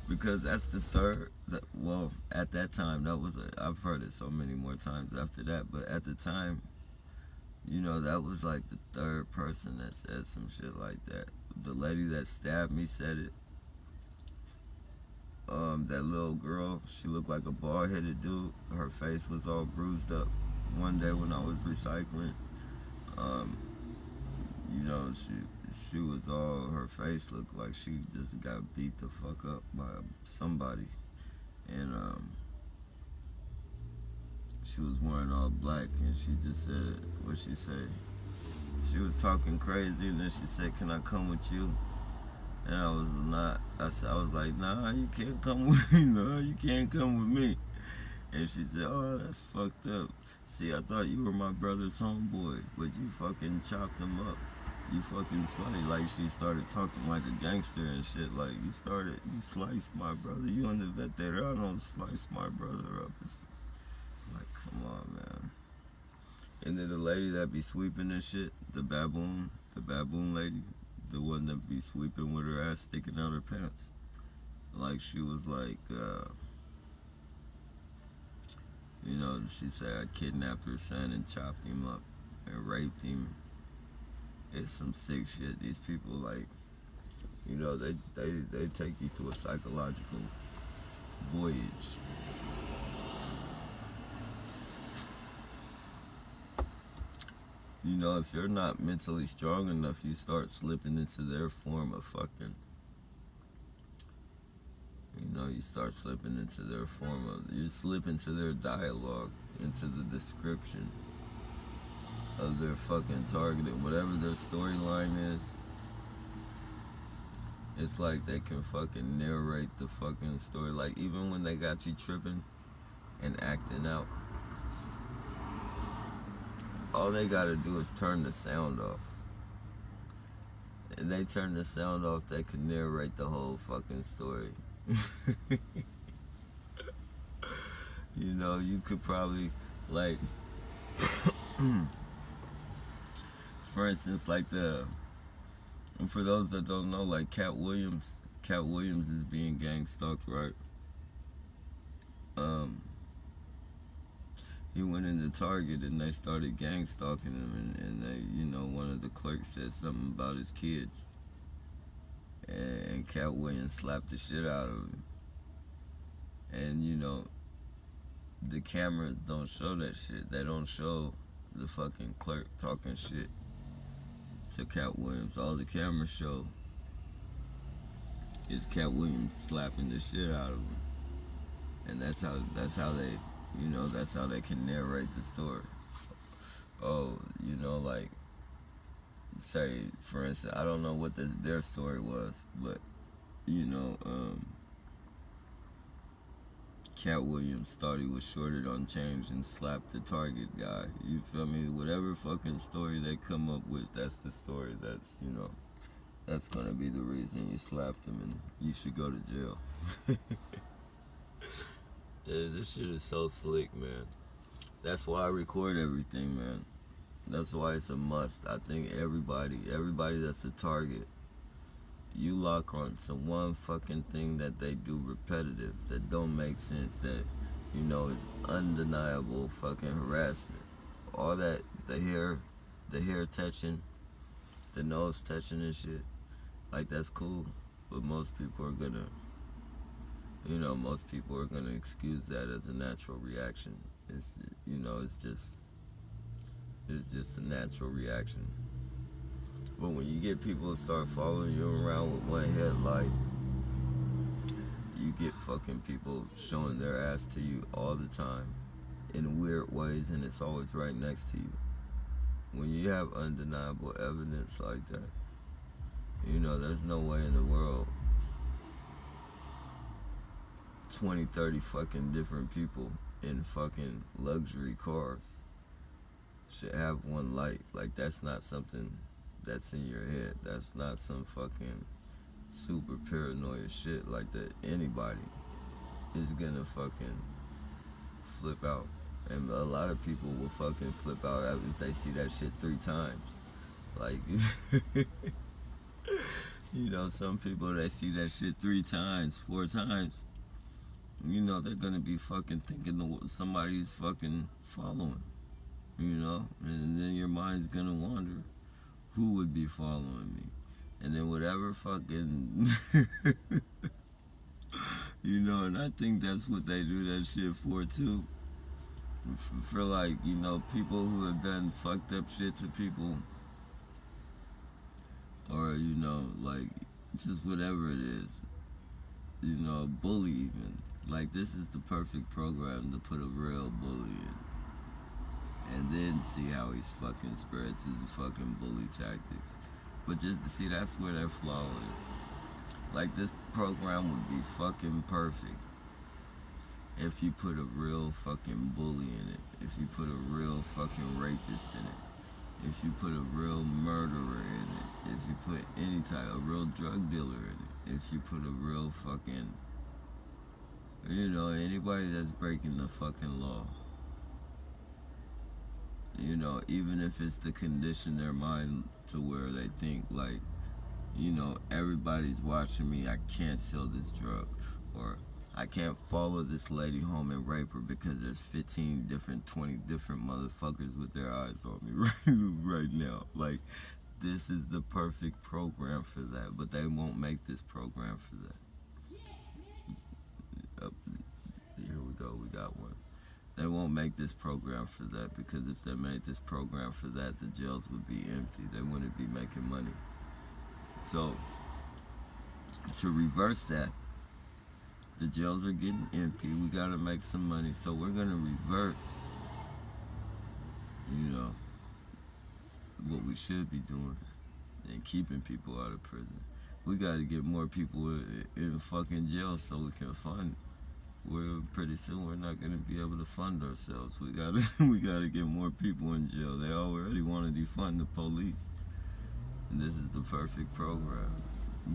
A: Because that's the third, well, at that time, I've heard it so many more times after that, but at the time, you know, that was like the third person that said some shit like that. The lady that stabbed me said it. That little girl, she looked like a bald-headed dude. Her face was all bruised up. One day when I was recycling, you know, she was all, her face looked like she just got beat the fuck up by somebody. And she was wearing all black and she just said, what she say? She was talking crazy and then she said, can I come with you? And I was like, nah, you can't come with me, no, you can't come with me. And she said, oh, that's fucked up. See, I thought you were my brother's homeboy, but you fucking chopped him up. You fucking like she started talking like a gangster and shit. Like, you sliced my brother. You on the veterano sliced my brother up. It's like, come on, man. And then the lady that be sweeping and shit, the baboon lady, the one that be sweeping with her ass sticking out her pants. Like, she was like, you know, she said I kidnapped her son and chopped him up and raped him. It's some sick shit. These people, like, you know, they take you to a psychological voyage. You know, if you're not mentally strong enough, you start slipping into their form of fucking. You know, you start slipping into their form of. You slip into their dialogue, into the description of their fucking targeting, whatever their storyline is. It's like they can fucking narrate the fucking story. Like, even when they got you tripping and acting out, all they gotta do is turn the sound off. And they turn the sound off, they can narrate the whole fucking story. You know, you could probably, like, for instance, like and for those that don't know, like Cat Williams is being gang stalked, right? He went into Target and they started gang stalking him, and they, you know, one of the clerks said something about his kids, and Cat Williams slapped the shit out of him. And, you know, the cameras don't show that shit. They don't show the fucking clerk talking shit to Cat Williams. All the cameras show is Cat Williams slapping the shit out of him. And that's how they, you know, that's how they can narrate the story. Oh, you know, like, say, for instance, I don't know what their story was, but, you know, Cat Williams thought he was shorted on change and slapped the Target guy. You feel me? Whatever fucking story they come up with, that's the story. That's, you know, that's gonna be the reason you slapped him and you should go to jail. Yeah, this shit is so slick, man. That's why I record everything, man. That's why it's a must. I think everybody that's a target, you lock on to one fucking thing that they do repetitive, that don't make sense, that, is undeniable fucking harassment. All that, the hair touching, the nose touching and shit, like that's cool. But most people are gonna, excuse that as a natural reaction. It's just a natural reaction. But when you get people to start following you around with one headlight, you get fucking people showing their ass to you all the time in weird ways, and it's always right next to you. When you have undeniable evidence like that, there's no way in the world 20, 30 fucking different people in fucking luxury cars should have one light. Like, that's not something that's in your head. That's not some fucking super paranoia shit like that. Anybody is gonna fucking flip out. And a lot of people will fucking flip out if they see that shit 3 times. Like, some people, they see that shit 3 times, 4 times. They're gonna be fucking thinking somebody's fucking following. And then your mind's gonna wander. Who would be following me? And then whatever fucking, and I think that's what they do that shit for too. For like, people who have done fucked up shit to people, or, like, just whatever it is, a bully even. Like, this is the perfect program to put a real bully in. And then see how he fucking spreads his fucking bully tactics. But just to see, that's where their flaw is. Like, this program would be fucking perfect if you put a real fucking bully in it. If you put a real fucking rapist in it. If you put a real murderer in it. If you put any type, a real drug dealer in it. If you put a real fucking, anybody that's breaking the fucking law. Even if it's to condition their mind to where they think, like, everybody's watching me, I can't sell this drug. Or I can't follow this lady home and rape her because there's 20 different motherfuckers with their eyes on me right now. Like, this is the perfect program for that, but they won't make this program for that. Here we go, we got one. They won't make this program for that, because if they made this program for that, the jails would be empty. They wouldn't be making money. So, to reverse that, the jails are getting empty. We gotta make some money. So we're gonna reverse, what we should be doing and keeping people out of prison. We gotta get more people in fucking jail so we can fund. Pretty soon we're not gonna be able to fund ourselves. We gotta get more people in jail. They already want to defund the police, and this is the perfect program.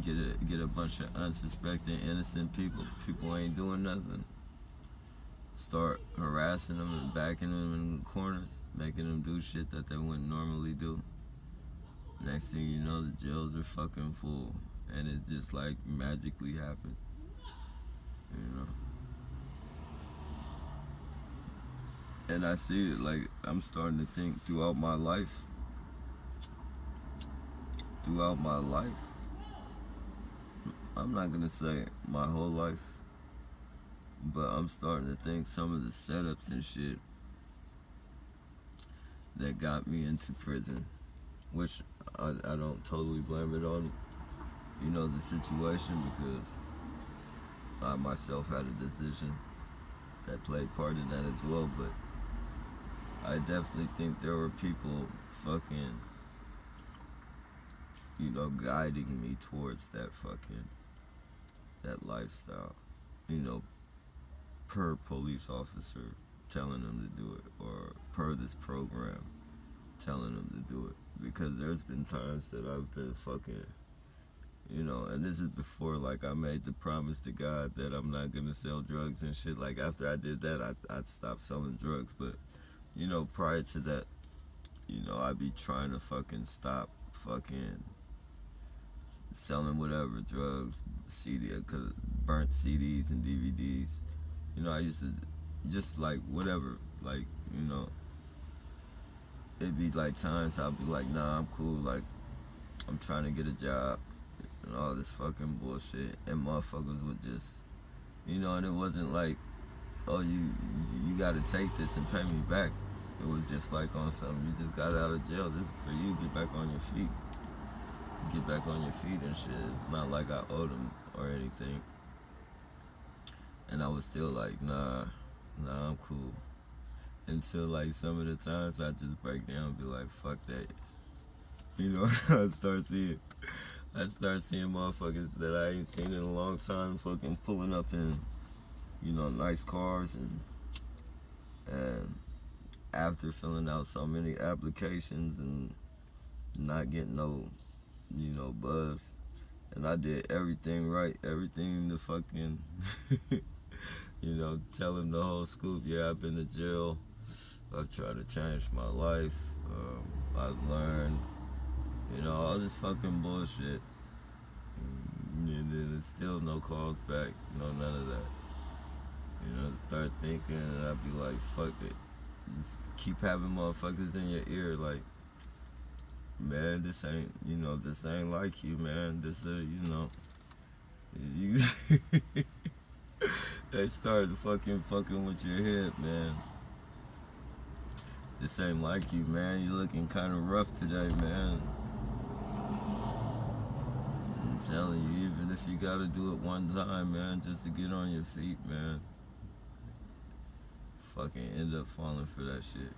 A: Get a bunch of unsuspecting, innocent people. People ain't doing nothing. Start harassing them and backing them in the corners, making them do shit that they wouldn't normally do. Next thing you know, the jails are fucking full, and it just like magically happened. And I see it, like, I'm starting to think throughout my life, I'm not gonna say my whole life, but I'm starting to think some of the setups and shit that got me into prison, which I don't totally blame it on, the situation, because I myself had a decision that played part in that as well. But I definitely think there were people fucking, guiding me towards that lifestyle, per police officer telling them to do it, or per this program telling them to do it. Because there's been times that I've been fucking, and this is before, like, I made the promise to God that I'm not gonna sell drugs and shit. Like, after I did that, I'd stop selling drugs. But, prior to that, I'd be trying to fucking stop fucking selling whatever, drugs, burnt CDs and DVDs. You know, I used to just like whatever, like, you know, it'd be like times I'd be like, nah, I'm cool, like, I'm trying to get a job and all this fucking bullshit, and motherfuckers would just, you know, and it wasn't like, oh, you gotta take this and pay me back. It was just like on something, you just got out of jail, this is for you, get back on your feet. Get back on your feet and shit. It's not like I owed them or anything. And I was still like, nah, I'm cool. Until like some of the times I just break down and be like, fuck that. You know, I start seeing motherfuckers that I ain't seen in a long time fucking pulling up in, you know, nice cars, and after filling out so many applications and not getting no, you know, buzz. And I did everything right, everything to fucking, you know, tell him the whole scoop. Yeah, I've been to jail. I've tried to change my life. I've learned, you know, all this fucking bullshit. And then there's still no calls back, no none of that. You know, start thinking, and I'd be like, fuck it. Just keep having motherfuckers in your ear, like, man, this ain't like you, man. This, you know, they started fucking with your head, man. This ain't like you, man. You looking kind of rough today, man. I'm telling you, even if you gotta do it one time, man, just to get on your feet, man. Fucking end up falling for that shit.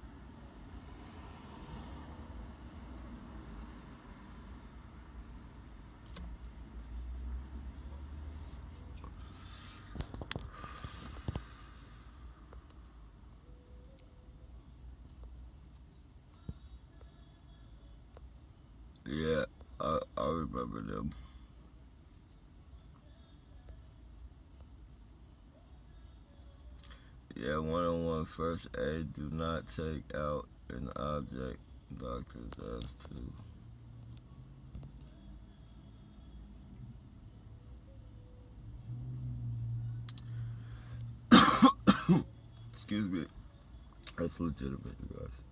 A: Yeah, I remember them. Yeah, one-on-one first aid. Do not take out an object. Doctors as too. Excuse me. That's legitimate, you guys.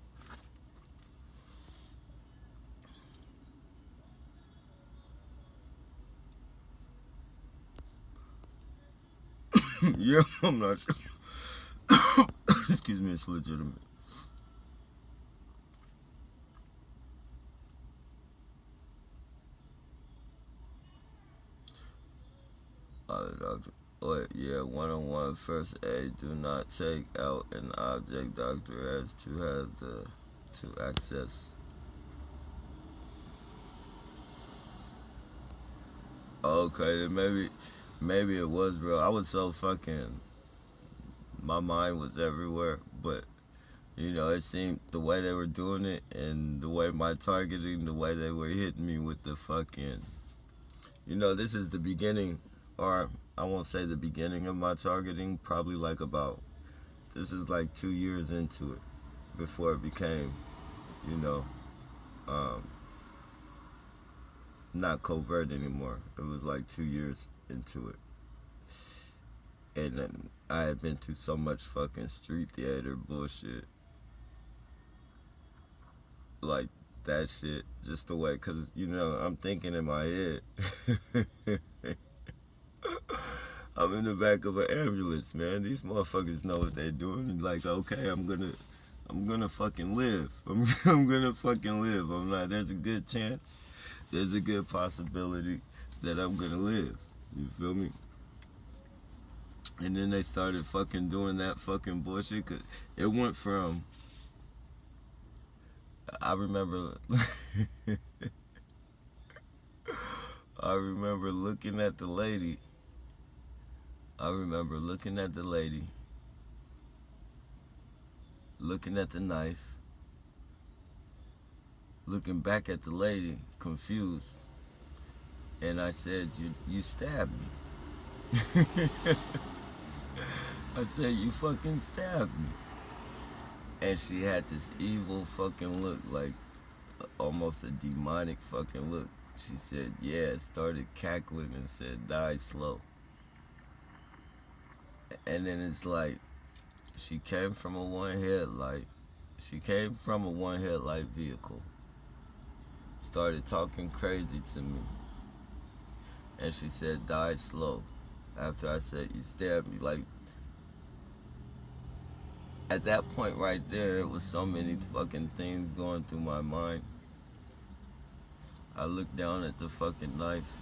A: Yeah, I'm not sure. Excuse me, it's legitimate. Doctor. Oh, yeah, one-on-one first aid. Do not take out an object. Doctor has to have to access. Okay, then maybe it was real. I was so fucking, my mind was everywhere, but you know, it seemed the way they were doing it and the way my targeting, the way they were hitting me with the fucking, you know, this is the beginning, or I won't say the beginning of my targeting, probably like this is like 2 years into it before it became, you know, not covert anymore. It was like 2 years into it. And then I had been through so much fucking street theater bullshit. Like that shit, just the way, cause you know, I'm thinking in my head. I'm in the back of an ambulance, man. These motherfuckers know what they're doing. Like, okay, I'm gonna fucking live. I'm gonna fucking live. There's a good chance. There's a good possibility that I'm gonna live. You feel me? And then they started fucking doing that fucking bullshit. Cause it went from, I remember looking at the lady. Looking at the knife, looking back at the lady, confused. And I said, you stabbed me. I said, you fucking stabbed me. And she had this evil fucking look, like almost a demonic fucking look. She said, yeah, started cackling and said, die slow. And then it's like, she came from a one headlight. She came from a one headlight vehicle. Started talking crazy to me. And she said, die slow. After I said, you stabbed me. Like, at that point right there, it was so many fucking things going through my mind. I looked down at the fucking knife.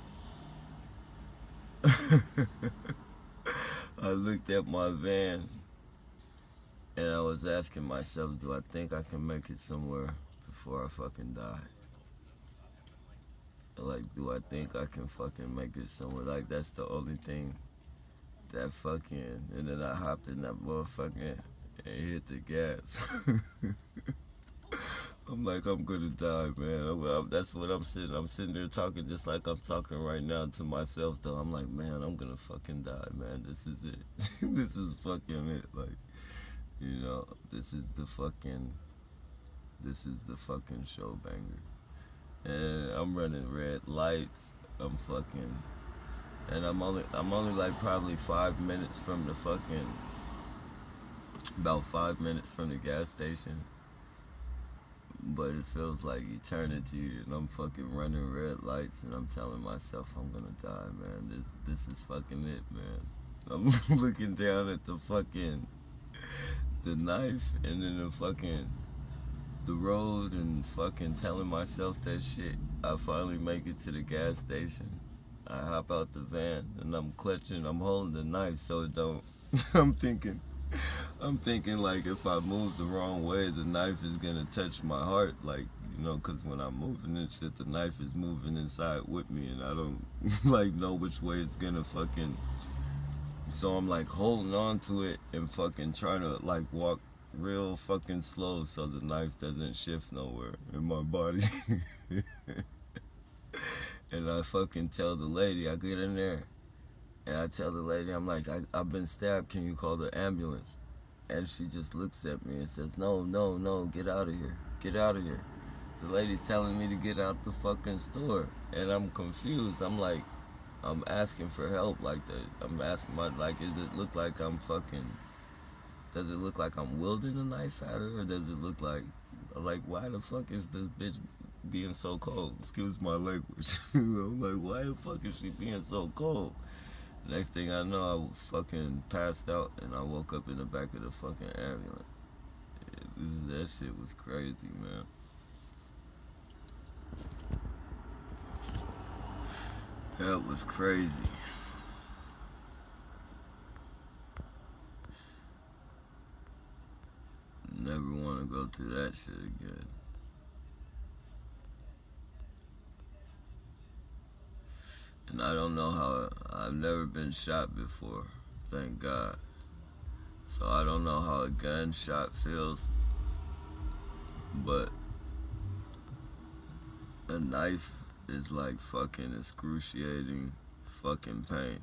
A: I looked at my van. And I was asking myself, do I think I can make it somewhere before I fucking die? Like, do I think I can fucking make it somewhere? Like, that's the only thing that fucking... And then I hopped in that motherfucker and hit the gas. I'm like, I'm gonna die, man. That's what I'm sitting. I'm sitting there talking just like I'm talking right now to myself, though. I'm like, man, I'm gonna fucking die, man. This is it. This is fucking it. Like, you know, this is the fucking show banger. And I'm running red lights. I'm fucking, and I'm only like probably 5 minutes from the fucking, about 5 minutes from the gas station. But it feels like eternity, and I'm fucking running red lights, and I'm telling myself I'm gonna die, man. This is fucking it, man. I'm looking down at the knife, and then the road, and fucking telling myself that shit. I finally make it to the gas station. I hop out the van, and I'm holding the knife so it don't. I'm thinking like if I move the wrong way, the knife is gonna touch my heart, like, you know, cause when I'm moving and shit, the knife is moving inside with me, and I don't like know which way it's gonna fucking. So I'm like holding on to it and fucking trying to like walk real fucking slow so the knife doesn't shift nowhere in my body. And I fucking tell the lady, I get in there and I tell the lady, I'm like, I've been stabbed, can you call the ambulance? And she just looks at me and says, no, get out of here. Get out of here. The lady's telling me to get out the fucking store. And I'm confused. I'm like, I'm asking for help like that. I'm asking does it look like I'm wielding a knife at her? Or does it look like why the fuck is this bitch being so cold? Excuse my language. I'm like, why the fuck is she being so cold? Next thing I know, I was fucking passed out, and I woke up in the back of the fucking ambulance. Yeah, that shit was crazy, man. That was crazy. Never want to go through that shit again. And I don't know how, I've never been shot before, thank God. So I don't know how a gunshot feels, but a knife is like fucking excruciating fucking pain.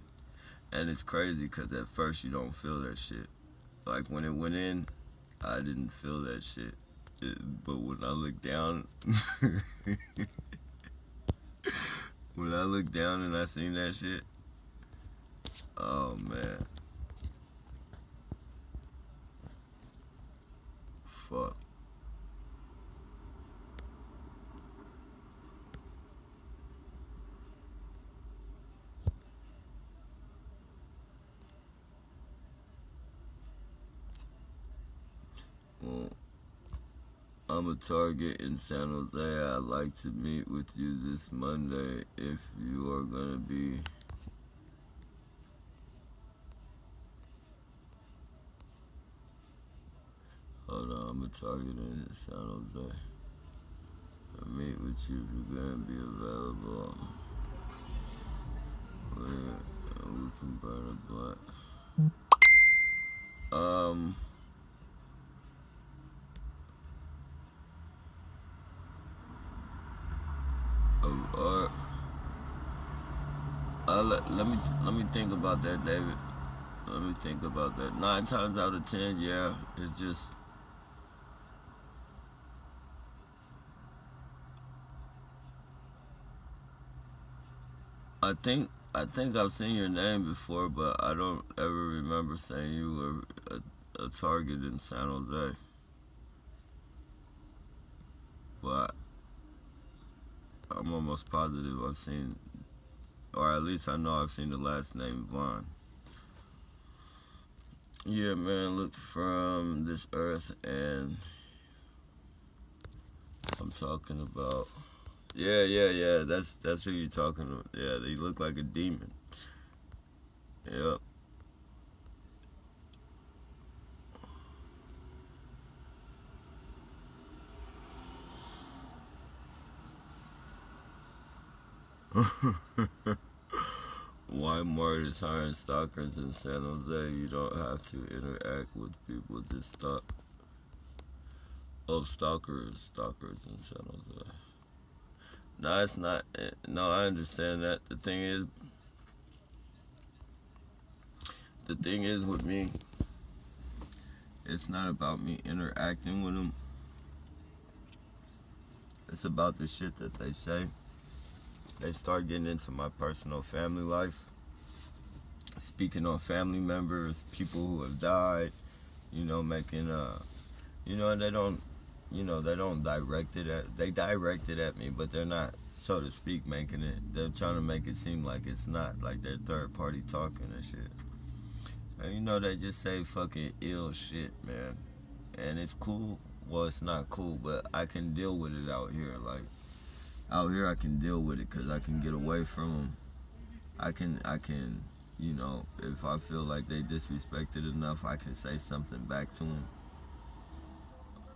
A: And it's crazy because at first you don't feel that shit. Like when it went in, I didn't feel that shit. But when I look down, when I looked down and I seen that shit, oh man. Fuck. Well, I'm a target in San Jose. I'd like to meet with you this Monday if you are gonna be. Hold on, I'm a target in San Jose. I'll meet with you if you're gonna be available. We can burn a blunt. Or let me think about that, David. Let me think about that. 9 times out of 10, yeah, it's just I think I've seen your name before, but I don't ever remember saying you were a target in San Jose. But I'm almost positive I've seen, or at least I know I've seen the last name Vaughn. Yeah, man, look from this earth, and I'm talking about. Yeah. That's who you're talking about. Yeah, they look like a demon. Yep. Walmart is hiring stalkers in San Jose. You don't have to interact with people. Just stalk. Oh, stalkers in San Jose. No, it's not. No, I understand that. The thing is with me, it's not about me interacting with them. It's about the shit that they say. They start getting into my personal family life, speaking on family members, people who have died. Making and they don't they direct it at me, but they're not, so to speak, making it. They're trying to make it seem like it's not, like they're third party talking and shit. And they just say fucking ill shit, man. And it's cool. Well, it's not cool, but I can deal with it out here. Like, out here I can deal with it because I can get away from them. I can, if I feel like they disrespected enough, I can say something back to them.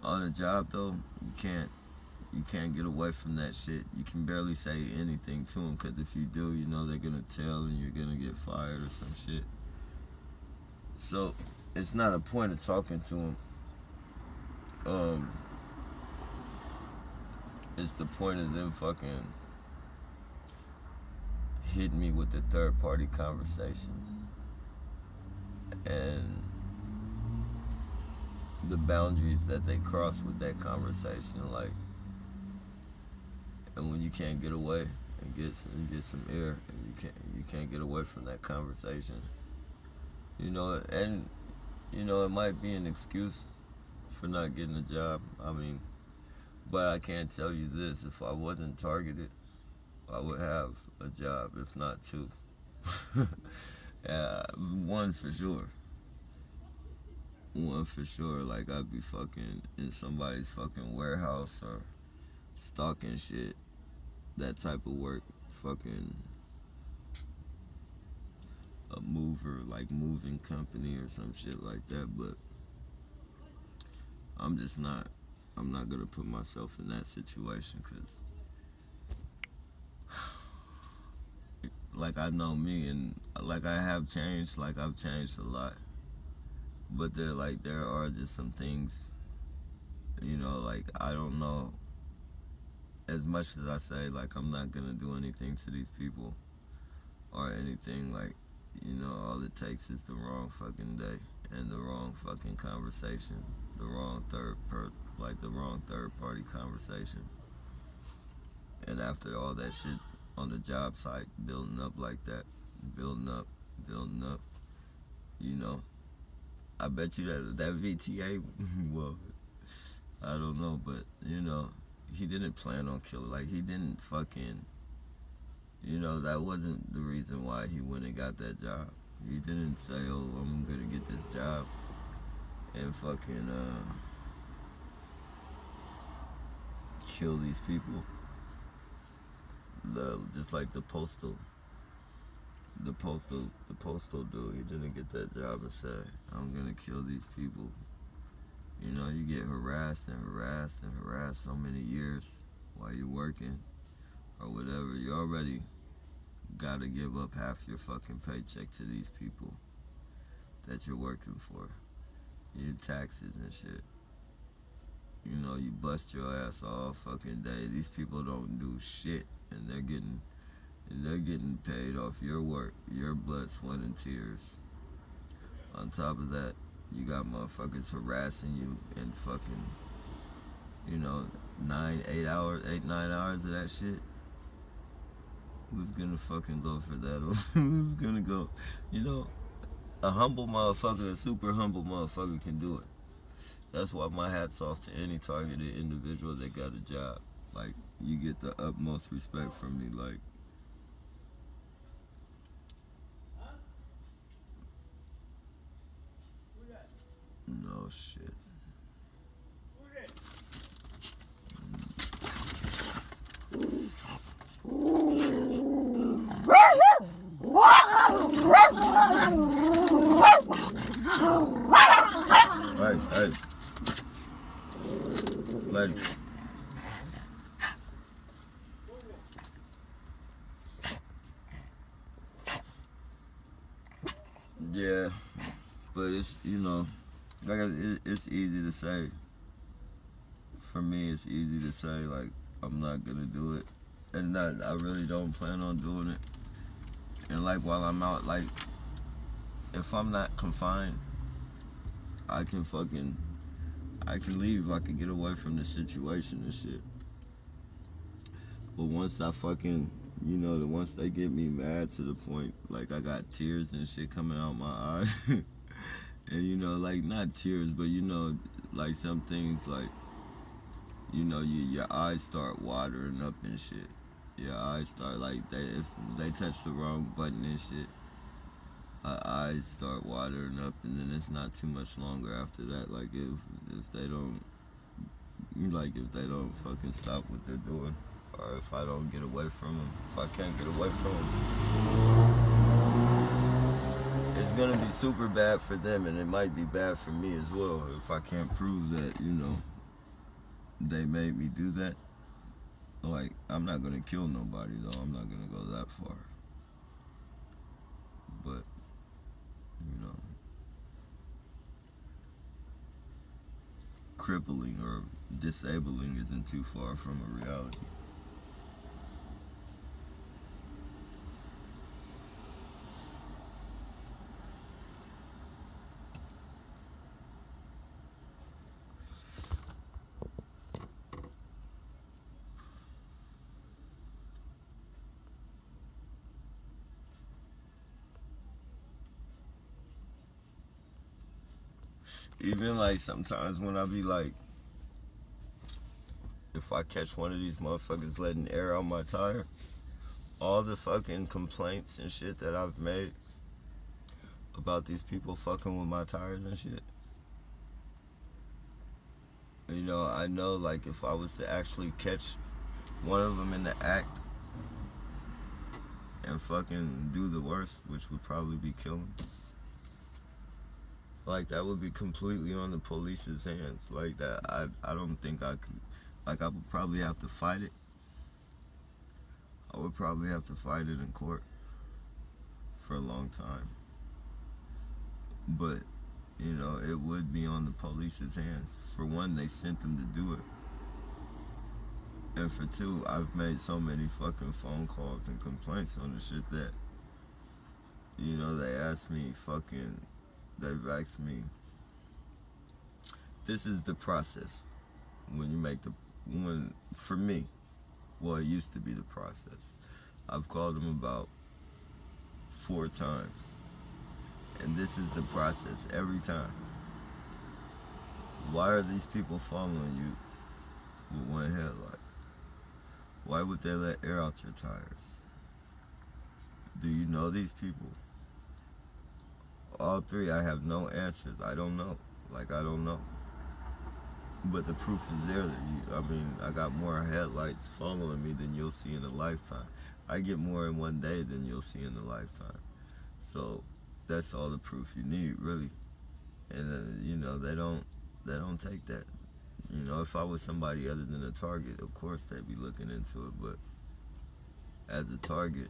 A: On a job, though, you can't get away from that shit. You can barely say anything to them, because if you do, they're gonna tell and you're gonna get fired or some shit. So it's not a point of talking to them. It's the point of them fucking hitting me with the third party conversation and the boundaries that they cross with that conversation. Like, and when you can't get away and get some air, and you can't get away from that conversation, and it might be an excuse for not getting a job. I mean, but I can't tell you this: if I wasn't targeted, I would have a job, if not two. One for sure. One for sure. Like, I'd be fucking in somebody's fucking warehouse or stalking shit. That type of work. Fucking a mover, like moving company or some shit like that. But I'm not gonna put myself in that situation, because like, I know me, and like, I have changed. Like, I've changed a lot, but there are just some things, like, I don't know. As much as I say, like, I'm not gonna do anything to these people or anything, like, all it takes is the wrong fucking day and the wrong fucking conversation, the wrong the wrong third party conversation, and after all that shit on the job site building up like that, building up, I bet you that VTA, well, I don't know, but he didn't plan on killing. Like, he didn't fucking, that wasn't the reason why he went and got that job. He didn't say, oh, I'm gonna get this job and fucking kill these people. Just like the postal dude, he didn't get that job and say, I'm gonna kill these people. You get harassed so many years while you're working or whatever. You already gotta give up half your fucking paycheck to these people that you're working for. Your taxes and shit. You bust your ass all fucking day. These people don't do shit, and they're getting paid off your work, your blood, sweat, and tears. On top of that, you got motherfuckers harassing you and fucking, 9 hours of that shit. Who's gonna fucking go for that? Who's gonna go? You know, a humble motherfucker, a super humble motherfucker can do it. That's why my hat's off to any targeted individual that got a job. Like, you get the utmost respect from me. Like, no shit. Hey, lady. Yeah, but it's, you know, like it's easy to say. For me, it's easy to say, like, I'm not gonna do it, and I really don't plan on doing it. And like, while I'm out, like, if I'm not confined, I can leave. I can get away from the situation and shit. But once I fucking, you know, once they get me mad to the point, like, I got tears and shit coming out my eyes. And, you know, like, not tears, but, you know, like, some things, like, you know, your eyes start watering up and shit. Your eyes start, like, if they touch the wrong button and shit, our eyes start watering up, and then it's not too much longer after that. Like, if they don't fucking stop what they're doing, or if I don't get away from them, if I can't get away from them, it's gonna be super bad for them, and it might be bad for me as well if I can't prove that, you know, they made me do that. Like, I'm not gonna kill nobody, though. I'm not gonna go that far. But, you know, crippling or disabling isn't too far from a reality. Even, like, sometimes when I be like, if I catch one of these motherfuckers letting air out my tire, all the fucking complaints and shit that I've made about these people fucking with my tires and shit, you know, I know, like, if I was to actually catch one of them in the act and fucking do the worst, which would probably be killing, like, that would be completely on the police's hands. Like, that, I don't think I could, like, I would probably have to fight it. I would probably have to fight it in court for a long time. But, you know, it would be on the police's hands. For one, they sent them to do it. And for two, I've made so many fucking phone calls and complaints on the shit that, you know, they've asked me, this is the process. For me, well, it used to be the process. I've called them about 4 times. And this is the process every time. Why are these people following you with one headlight? Why would they let air out your tires? Do you know these people? All 3, I have no answers. I don't know. Like, I don't know. But the proof is there that I got more headlights following me than you'll see in a lifetime. I get more in one day than you'll see in a lifetime. So that's all the proof you need, really. And you know, they don't take that. You know, if I was somebody other than a target, of course they'd be looking into it. But as a target,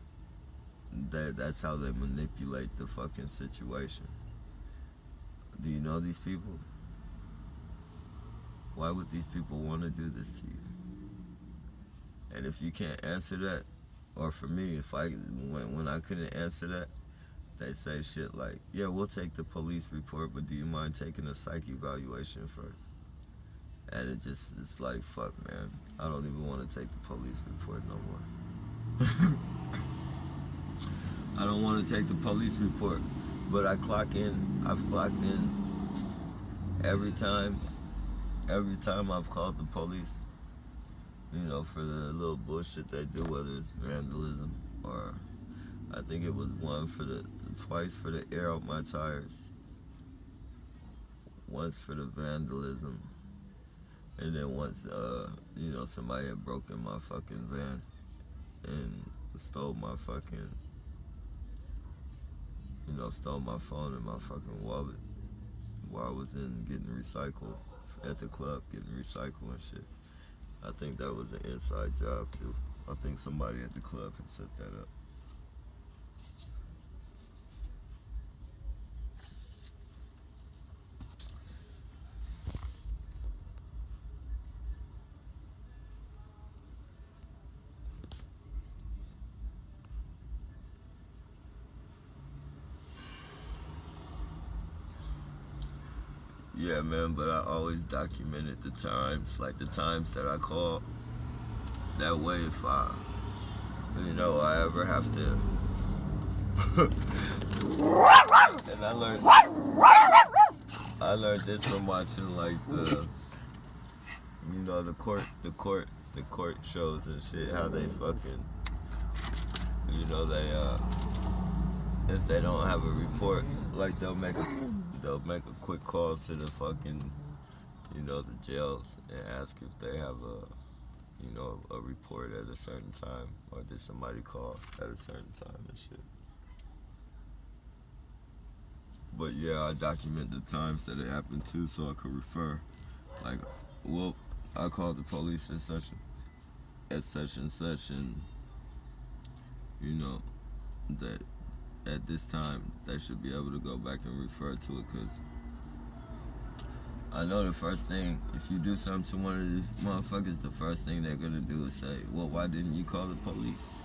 A: that's how they manipulate the fucking situation. Do you know these people? Why would these people want to do this to you? And if you can't answer that, or for me, when I couldn't answer that, they say shit like, yeah, we'll take the police report, but do you mind taking a psych evaluation first? And it's like, fuck, man. I don't even want to take the police report no more. don't want to take the police report, but I've clocked in every time I've called the police, for the little bullshit they do, whether it's vandalism or I think it was twice for the air out my tires, once for the vandalism, and then once, somebody had broken my fucking van and stole my fucking, stole my phone and my fucking wallet while I was getting recycled at the club, getting recycled and shit. I think that was an inside job too. I think somebody at the club had set that up. Yeah, man, but I always documented the times, like the times that I called. That way, if I ever have to. And I learned this from watching like the court shows and shit. How they fucking, if they don't have a report, like they'll make a quick call to the fucking, the jails and ask if they have a report at a certain time, or did somebody call at a certain time and shit. But yeah, I document the times that it happened too, so I could refer. Like, well, I called the police at such and such, and that at this time they should be able to go back and refer to it, because I know the first thing, if you do something to one of these motherfuckers, the first thing they're gonna do is say, well, why didn't you call the police?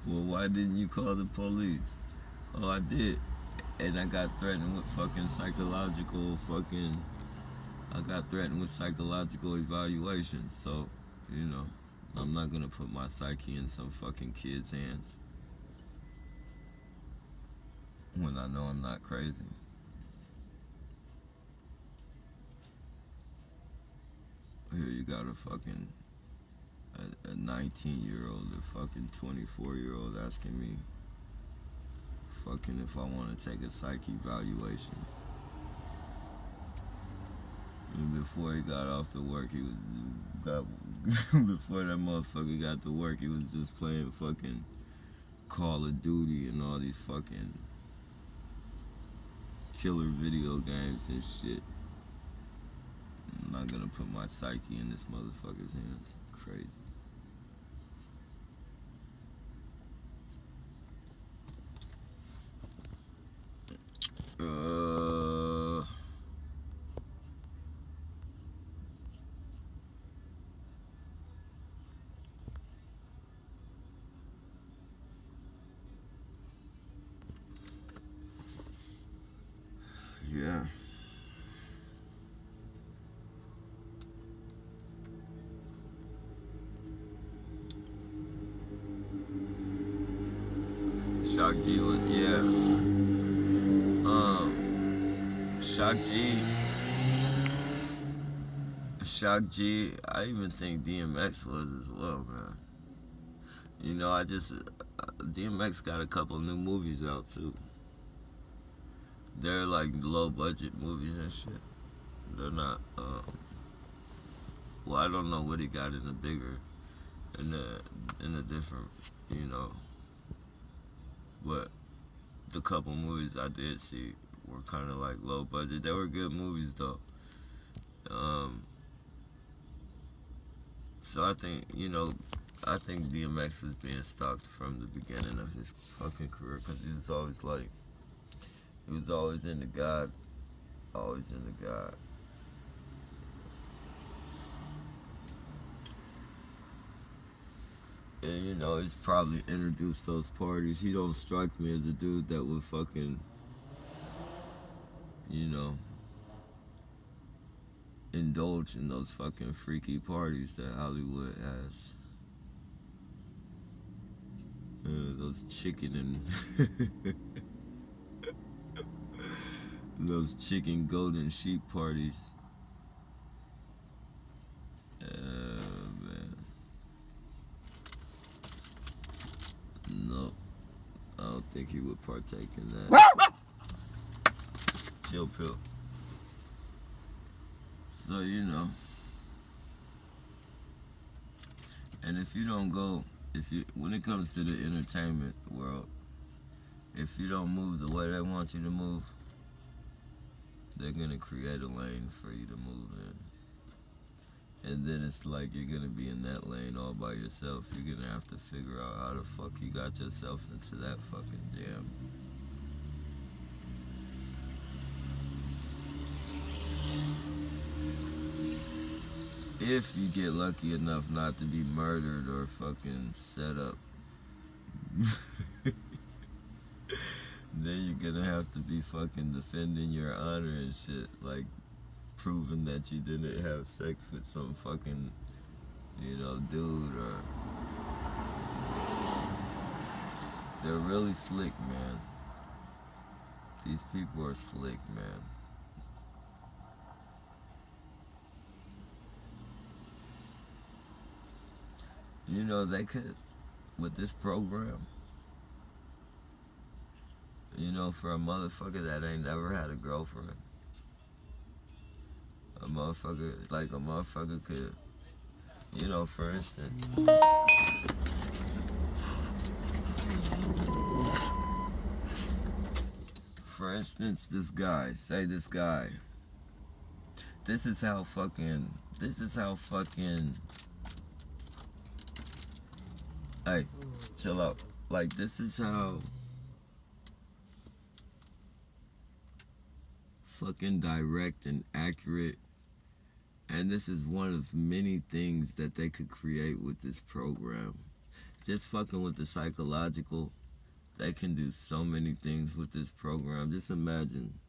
A: Well, why didn't you call the police? Oh, I did. And I got threatened with psychological evaluation. So, I'm not gonna put my psyche in some fucking kid's hands when I know I'm not crazy. Here you got a 19-year-old, a fucking 24-year-old asking me fucking if I want to take a psych evaluation. And before he got off to work, before that motherfucker got to work, he was just playing fucking Call of Duty and all these fucking killer video games and shit. I'm not gonna put my psyche in this motherfucker's hands. Crazy. Yeah. Shock G was, yeah. Shock G, I even think DMX was as well, man. DMX got a couple new movies out too. They're like low budget movies and shit. They're not, well, I don't know what he got in the different, but the couple movies I did see were kind of like low budget. They were good movies though. So I think DMX was being stalked from the beginning of his fucking career, because he was always into God, always into God. And he's probably introduced those parties. He don't strike me as a dude that would fucking, indulge in those fucking freaky parties that Hollywood has. those chicken and those chicken golden sheep parties. Man. No, I don't think he would partake in that. Chill pill. So, you know. And if you don't go, when it comes to the entertainment world, if you don't move the way they want you to move, they're gonna create a lane for you to move in. And then it's like you're gonna be in that lane all by yourself. You're gonna have to figure out how the fuck you got yourself into that fucking jam. If you get lucky enough not to be murdered or fucking set up, then you're gonna have to be fucking defending your honor and shit, like proving that you didn't have sex with some fucking, dude, or they're really slick, man. These people are slick, man. They could, with this program, for a motherfucker that ain't never had a girlfriend, a motherfucker could, for instance, this guy, this is how fucking, hey, chill out. Like, this is how fucking direct and accurate, and this is one of many things that they could create with this program. Just fucking with the psychological, they can do so many things with this program. Just imagine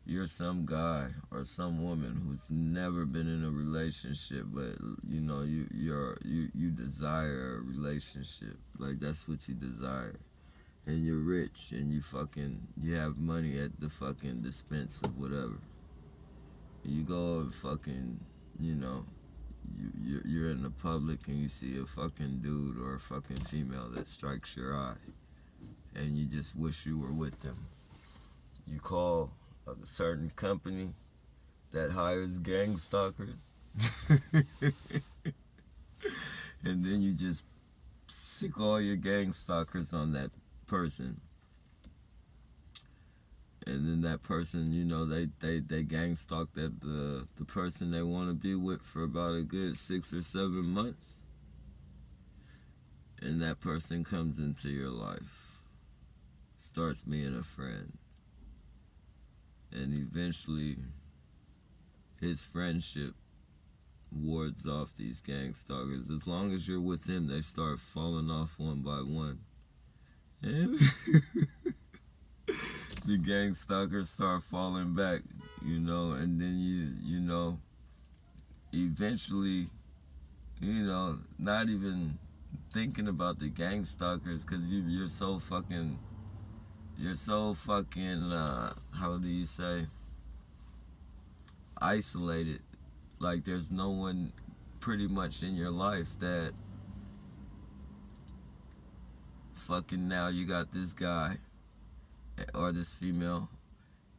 A: you're some guy or some woman who's never been in a relationship, but you desire a relationship. Like, that's what you desire. And you're rich and you have money at the fucking dispense of whatever. You go and fucking, you're in the public and you see a fucking dude or a fucking female that strikes your eye, and you just wish you were with them. You call a certain company that hires gang stalkers, and then you just sick all your gang stalkers on that person, and then that person, they gang stalk the person they want to be with for about a good 6 or 7 months, and that person comes into your life, starts being a friend, and eventually his friendship wards off these gang stalkers. As long as you're with him, they start falling off one by one. And the gang stalkers start falling back, and then you eventually, not even thinking about the gang stalkers, because you're so fucking, how do you say, isolated. Like, there's no one pretty much in your life that fucking, now you got this guy or this female,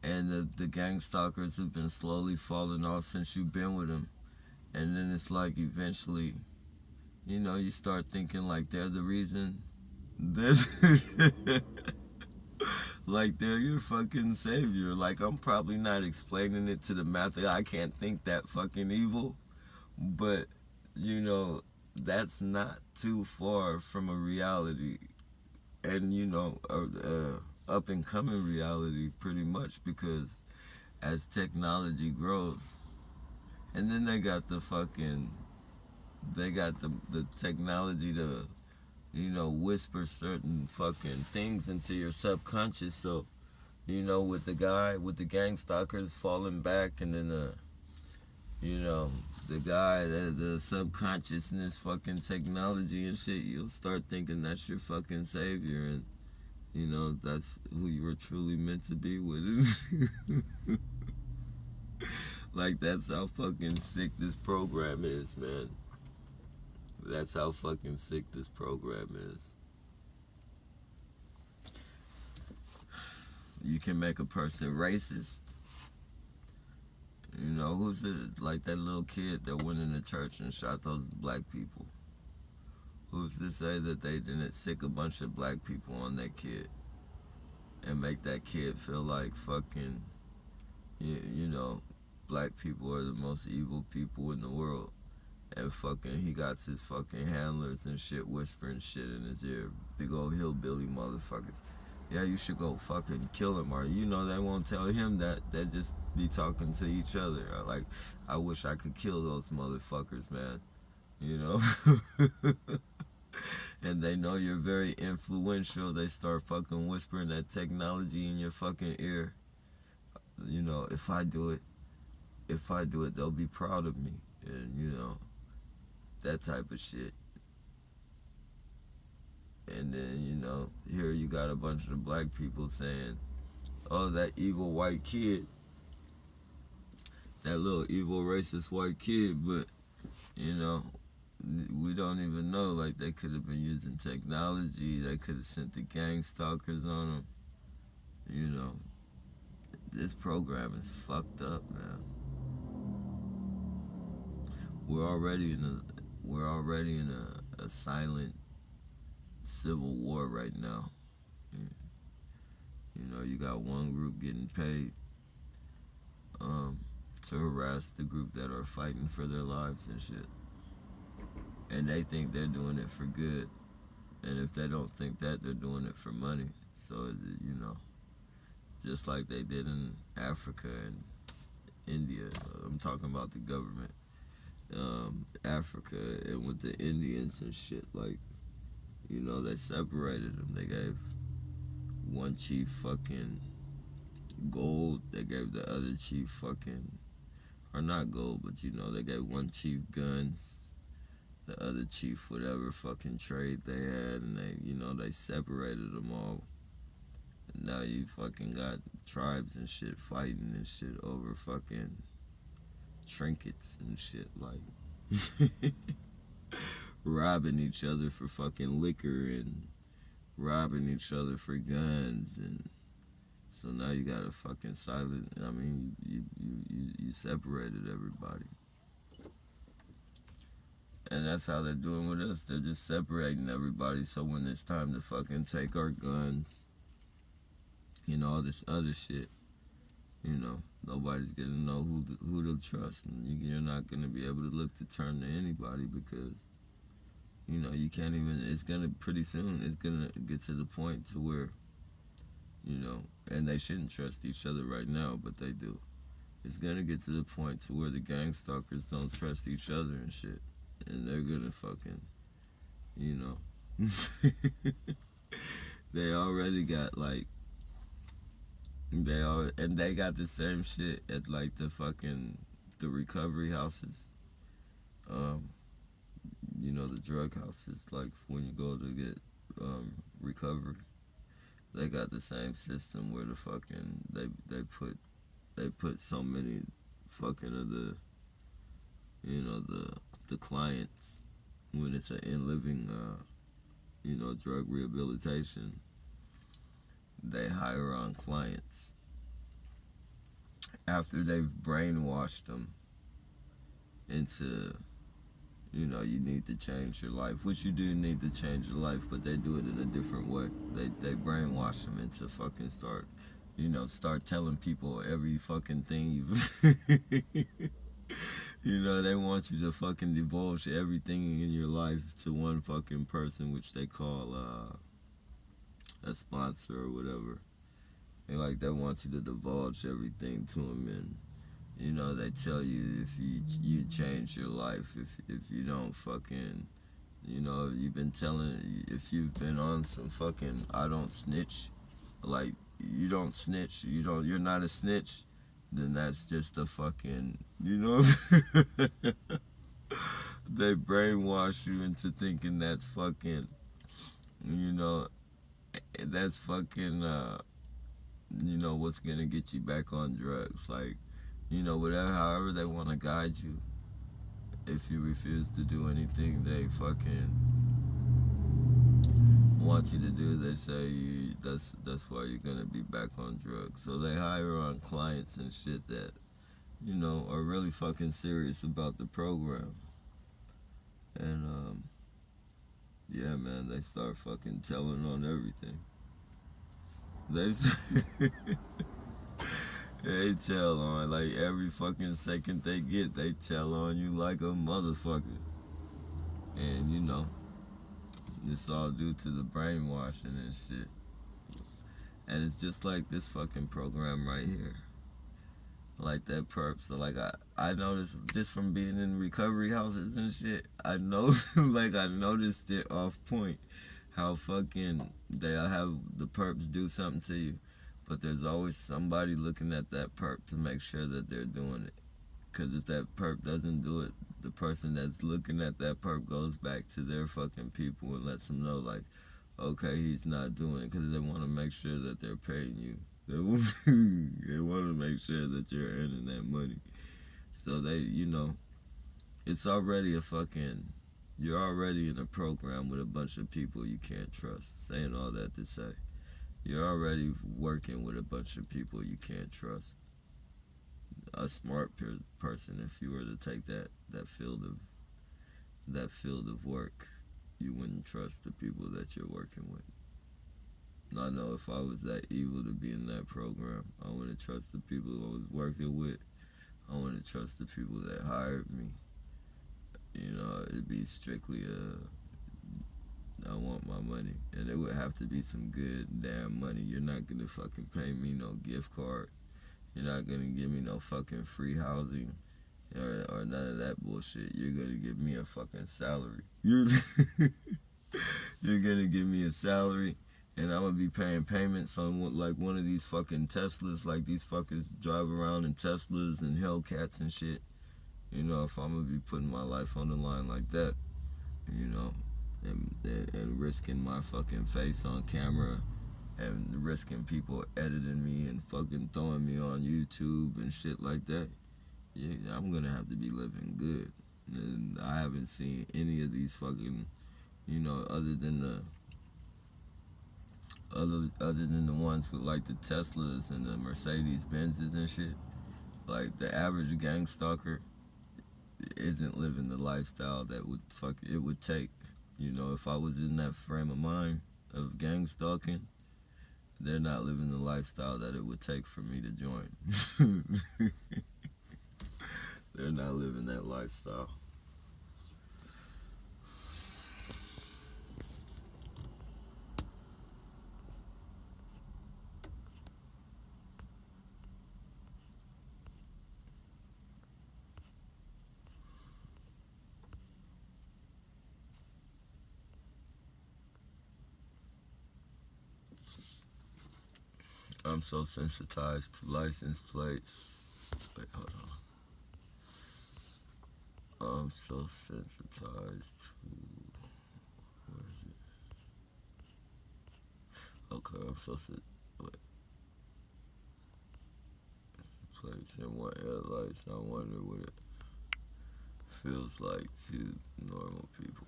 A: and the gang stalkers have been slowly falling off since you've been with them. And then it's like, eventually, you start thinking like they're the reason. Like, they're your fucking savior. Like, I'm probably not explaining it to the math. I can't think that fucking evil. But, that's not too far from a reality. And, up and coming reality, pretty much, because as technology grows, and then they got the technology to, whisper certain fucking things into your subconscious. So, with the gang stalkers falling back, and then You know, the guy, the subconsciousness fucking technology and shit, you'll start thinking that's your fucking savior, and you know, that's who you were truly meant to be with. Like, that's how fucking sick this program is, man. That's how fucking sick this program is. You can make a person racist. You know, who's it? Like that little kid that went in the church and shot those black people. Who's to say that they didn't sick a bunch of black people on that kid and make that kid feel like fucking, you know, black people are the most evil people in the world. And fucking, he got his fucking handlers and shit whispering shit in his ear. Big old hillbilly motherfuckers. Yeah, you should go fucking kill him, or you know they won't tell him that. They just be talking to each other. Like, I wish I could kill those motherfuckers, man. You know? And they know you're very influential. They start fucking whispering that technology in your fucking ear. You know, if I do it, they'll be proud of me. And, you know, that type of shit. And then, you know, here you got a bunch of black people saying, oh, that evil white kid, that little evil racist white kid, but, you know, we don't even know. Like, they could have been using technology. They could have sent the gang stalkers on them. You know, this program is fucked up, man. We're already in a silent civil war right now. You know, you got one group getting paid to harass the group that are fighting for their lives and shit. And they think they're doing it for good. And if they don't think that, they're doing it for money. So, you know, just like they did in Africa and India. I'm talking about the government. Africa and with the Indians and shit, like, you know, they separated them. They gave one chief fucking gold. They gave the other chief fucking, or not gold, but you know, they gave one chief guns, the other chief whatever fucking trade they had, and they, you know, they separated them all. And now you fucking got tribes and shit fighting and shit over fucking trinkets and shit, like robbing each other for fucking liquor and robbing each other for guns. And so now you got a fucking silent, I mean, you separated everybody. And that's how they're doing with us. They're just separating everybody, so when it's time to fucking take our guns, you know, all this other shit, you know, nobody's gonna know who to trust, and you're not gonna be able to look to turn to anybody, because, you know, you can't even. It's gonna pretty soon. It's gonna get to the point to where, you know, and they shouldn't trust each other right now, but they do. It's gonna get to the point to where the gang stalkers don't trust each other and shit, and they're gonna fucking, you know, they already got like. They got the same shit at like the recovery houses. You know, the drug houses, like when you go to get recovery, they got the same system where the fucking they put so many fucking of the, you know, the clients, when it's an in-living you know, drug rehabilitation, they hire on clients after they've brainwashed them into, you know, you need to change your life, which you do need to change your life, but they do it in a different way. They brainwash them into fucking start telling people every fucking thing you've you know, they want you to fucking divulge everything in your life to one fucking person, which they call a sponsor or whatever. They want you to divulge everything to them, and you know, they tell you if you change your life, if you don't fucking, you know, if you've been on some fucking I don't snitch, like you don't snitch, you're not a snitch, then that's just a fucking, they brainwash you into thinking that's fucking, you know, that's fucking, what's gonna get you back on drugs. Like, whatever, however they want to guide you. If you refuse to do anything they fucking want you to do, they say that's why you're gonna be back on drugs. So they hire on clients and shit that, are really fucking serious about the program. And yeah, man, they start fucking telling on everything. They they tell on like every fucking second they get, they tell on you like a motherfucker. And it's all due to the brainwashing and shit. And it's just like this fucking program right here. Like that perp. So like I noticed just from being in recovery houses and shit, I know like I noticed it off point how fucking they'll have the perps do something to you, but there's always somebody looking at that perp to make sure that they're doing it. Cause if that perp doesn't do it, the person that's looking at that perp goes back to their fucking people and lets them know like, okay, he's not doing it, because they want to make sure that they're paying you. They want to make sure that you're earning that money. So they, it's already you're already in a program with a bunch of people you can't trust. Saying all that to say, you're already working with a bunch of people you can't trust. A smart person, if you were to take that field of work, you wouldn't trust the people that you're working with. I know if I was that evil to be in that program, I wouldn't trust the people I was working with. I wouldn't trust the people that hired me. It'd be strictly I want my money, and it would have to be some good damn money. You're not gonna fucking pay me no gift card. You're not gonna give me no fucking free housing or none of that bullshit. You're gonna give me a fucking salary. You're gonna give me a salary, and I'm gonna be paying payments on like one of these fucking Teslas. Like these fuckers drive around in Teslas and Hellcats and shit. If I'm gonna be putting my life on the line like that, and risking my fucking face on camera, and risking people editing me and fucking throwing me on YouTube and shit like that, yeah, I'm gonna have to be living good. And I haven't seen any of these fucking, other than the ones with like the Teslas and the Mercedes Benzes and shit. Like the average gang stalker isn't living the lifestyle that it would take. If I was in that frame of mind of gang stalking, they're not living the lifestyle that it would take for me to join. They're not living that lifestyle. I'm so sensitized to license plates. Wait, hold on. I'm so sensitized to... Where is it? Okay, I'm so wait. Plates and white headlights. I wonder what it feels like to normal people.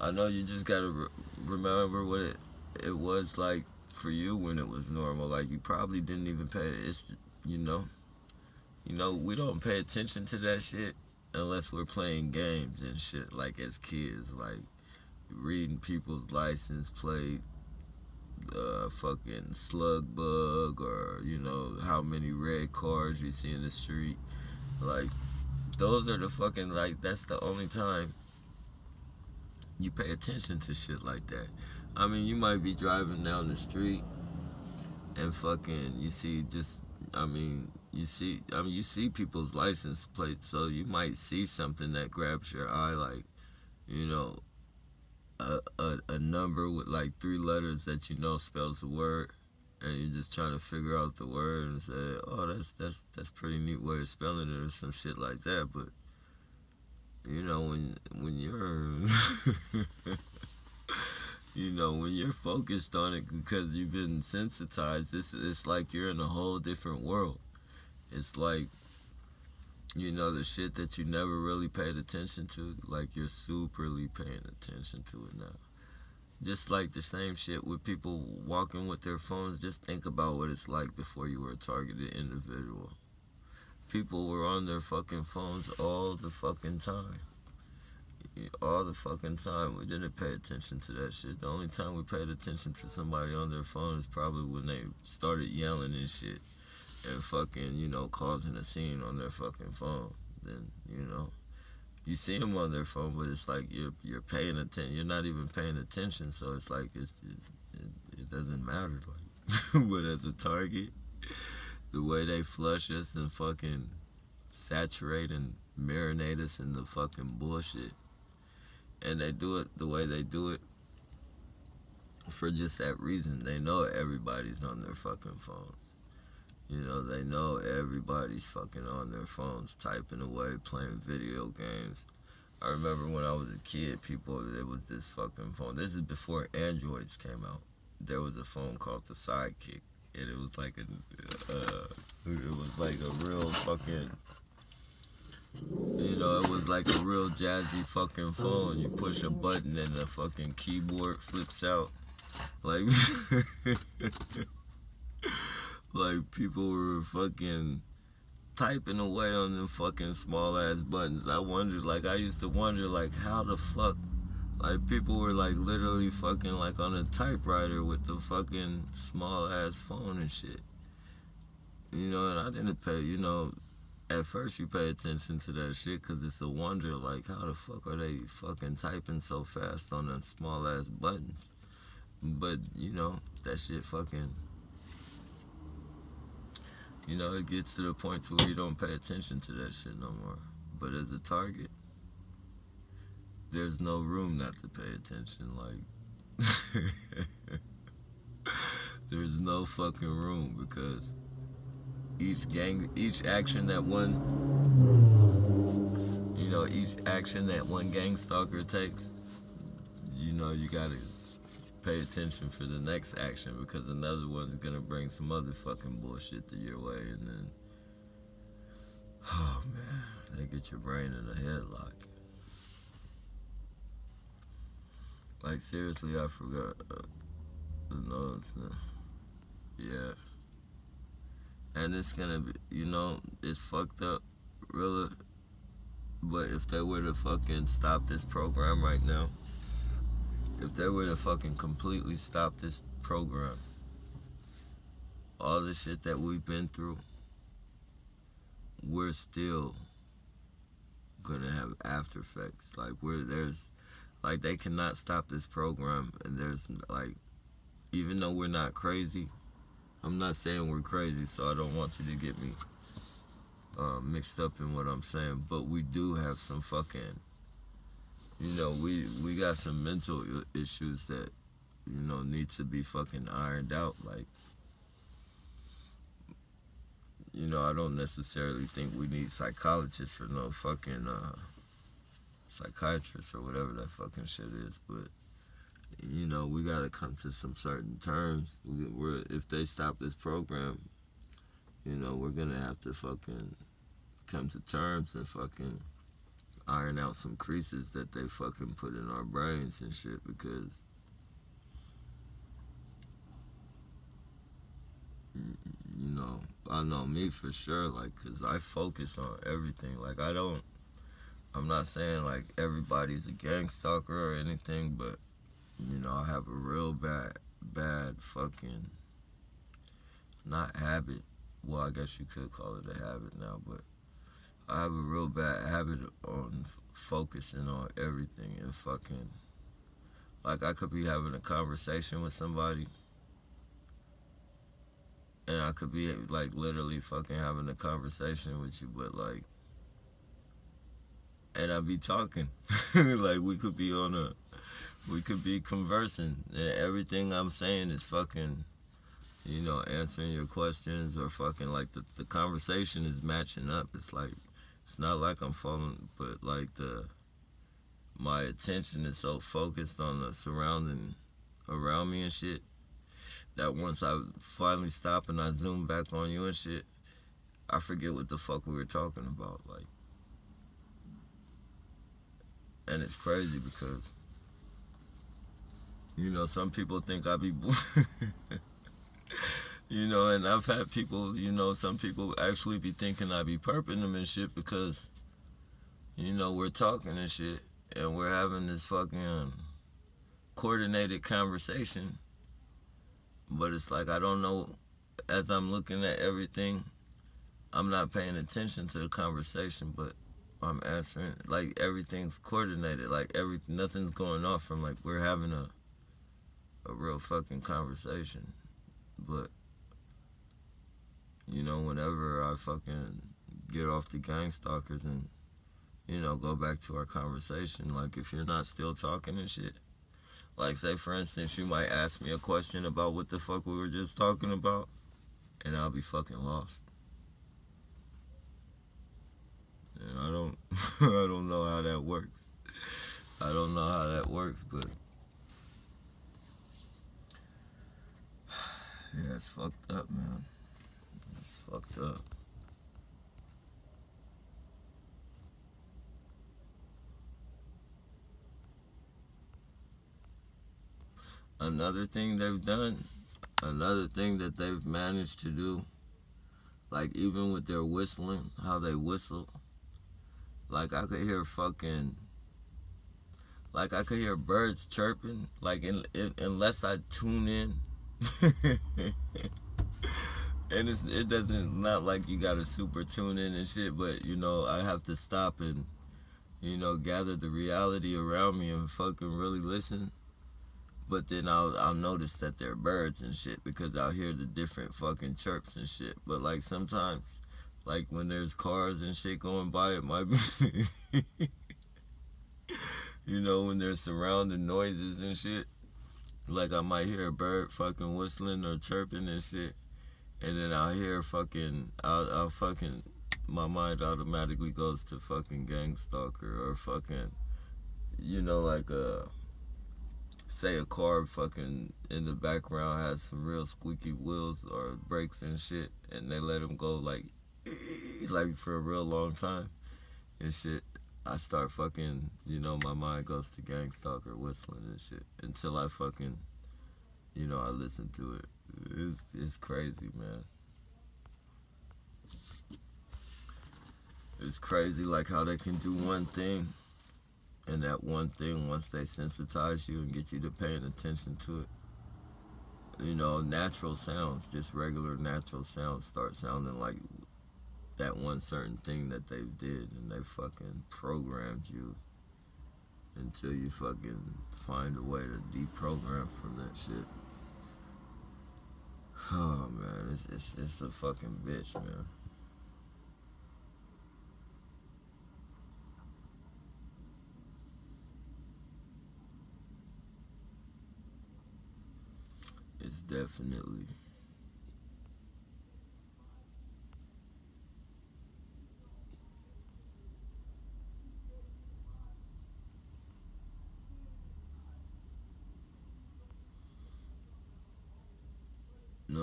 A: I know you just gotta remember what it was like for you when it was normal. Like, you probably didn't even pay it's we don't pay attention to that shit unless we're playing games and shit, like as kids, like reading people's license plate, fucking slug bug, or how many red cars you see in the street. Like, those are the fucking, like, that's the only time you pay attention to shit like that. I mean, you might be driving down the street and fucking you see you see people's license plates, so you might see something that grabs your eye, like, a number with like 3 letters that spells a word, and you just try to figure out the word and say, oh, that's pretty neat way of spelling it or some shit like that. But you know, when you're you know, when you're focused on it because you've been sensitized, it's like you're in a whole different world. It's like, you know, the shit that you never really paid attention to, like you're superly paying attention to it now. Just like the same shit with people walking with their phones, just think about what it's like before you were a targeted individual. People were on their fucking phones all the fucking time. All the fucking time. We didn't pay attention to that shit. The only time we paid attention to somebody on their phone is probably when they started yelling and shit and fucking, you know, causing a scene on their fucking phone. Then, you know, you see them on their phone, but it's like you're paying attention. You're not even paying attention, so it's like it doesn't matter. Like, but as a target, the way they flush us and fucking saturate and marinate us in the fucking bullshit, and they do it the way they do it for just that reason. They know everybody's on their fucking phones. You know, they know everybody's fucking on their phones, typing away, playing video games. I remember when I was a kid, there was this fucking phone. This is before Androids came out. There was a phone called the Sidekick, and it was like a real fucking, you know, it was like a real jazzy fucking phone. You push a button and the fucking keyboard flips out. Like, like people were fucking typing away on them fucking small ass buttons. I used to wonder, like, how the fuck, like, people were like literally fucking like on a typewriter with the fucking small ass phone and shit. You know, and I didn't pay, you know, at first you pay attention to that shit because it's a wonder, like, how the fuck are they fucking typing so fast on the small ass buttons? But, you know, that shit fucking, you know, it gets to the point to where you don't pay attention to that shit no more. But as a target, there's no room not to pay attention. Like, there's no fucking room because each action that one gang stalker takes, you know, you gotta pay attention for the next action because another one's gonna bring some other fucking bullshit to your way, and then, oh man, they get your brain in a headlock. Like, seriously, I forgot another thing. Yeah. And it's gonna be, you know, it's fucked up, really. But if they were to fucking stop this program right now, if they were to fucking completely stop this program, all the shit that we've been through, we're still gonna have after effects. Like, they cannot stop this program, and there's, like, even though we're not crazy, I'm not saying we're crazy, so I don't want you to get me mixed up in what I'm saying, but we do have some fucking, you know, we got some mental issues that, you know, need to be fucking ironed out. Like, you know, I don't necessarily think we need psychologists or no fucking psychiatrists or whatever that fucking shit is, but, you know, we gotta come to some certain terms. If they stop this program, you know, we're gonna have to fucking come to terms and fucking iron out some creases that they fucking put in our brains and shit, because, you know, I know me for sure, like, cause I focus on everything. Like, I'm not saying like everybody's a gang stalker or anything, but, you know, I have a real bad fucking, not habit. Well, I guess you could call it a habit now, but I have a real bad habit on focusing on everything and fucking, like, I could be having a conversation with somebody and I could be like literally fucking having a conversation with you, but like, and I'd be talking, like we could be conversing, and everything I'm saying is fucking you know, answering your questions or fucking like the conversation is matching up. It's like, it's not like I'm falling, but like my attention is so focused on the surrounding around me and shit that once I finally stop and I zoom back on you and shit, I forget what the fuck we were talking about. Like, and it's crazy because, you know, some people think I be you know, and I've had people, you know, some people actually be thinking I be perping them and shit because, you know, we're talking and shit and we're having this fucking coordinated conversation, but it's like I don't know, as I'm looking at everything, I'm not paying attention to the conversation, but I'm answering, like everything's coordinated, like nothing's going off from like we're having a real fucking conversation. But, you know, whenever I fucking get off the gang stalkers and, you know, go back to our conversation, like if you're not still talking and shit, like say for instance, you might ask me a question about what the fuck we were just talking about, and I'll be fucking lost. And I don't, I don't know how that works. I don't know how that works, but yeah, it's fucked up, man. It's fucked up. Another thing they've done, another thing that they've managed to do, like even with their whistling, how they whistle, like I could hear fucking, like I could hear birds chirping, like unless I tune in. And it doesn't, not like you gotta super tune in and shit, but you know, I have to stop and, you know, gather the reality around me and fucking really listen. But then I'll notice that they're birds and shit because I'll hear the different fucking chirps and shit. But like sometimes, like when there's cars and shit going by, it might be, you know, when there's surrounding noises and shit, like I might hear a bird fucking whistling or chirping and shit. And then I'll hear fucking, I'll fucking, my mind automatically goes to fucking gang stalker or fucking, you know, like say a car fucking in the background has some real squeaky wheels or brakes and shit, and they let them go like for a real long time and shit. I start fucking, you know, my mind goes to gang stalker whistling and shit until I fucking, you know, I listen to it. It's crazy, man. It's crazy like how they can do one thing, and that one thing, once they sensitize you and get you to paying attention to it, you know, natural sounds, just regular natural sounds start sounding like that one certain thing that they did, and they fucking programmed you until you fucking find a way to deprogram from that shit. Oh man, it's a fucking bitch, man. It's definitely. No,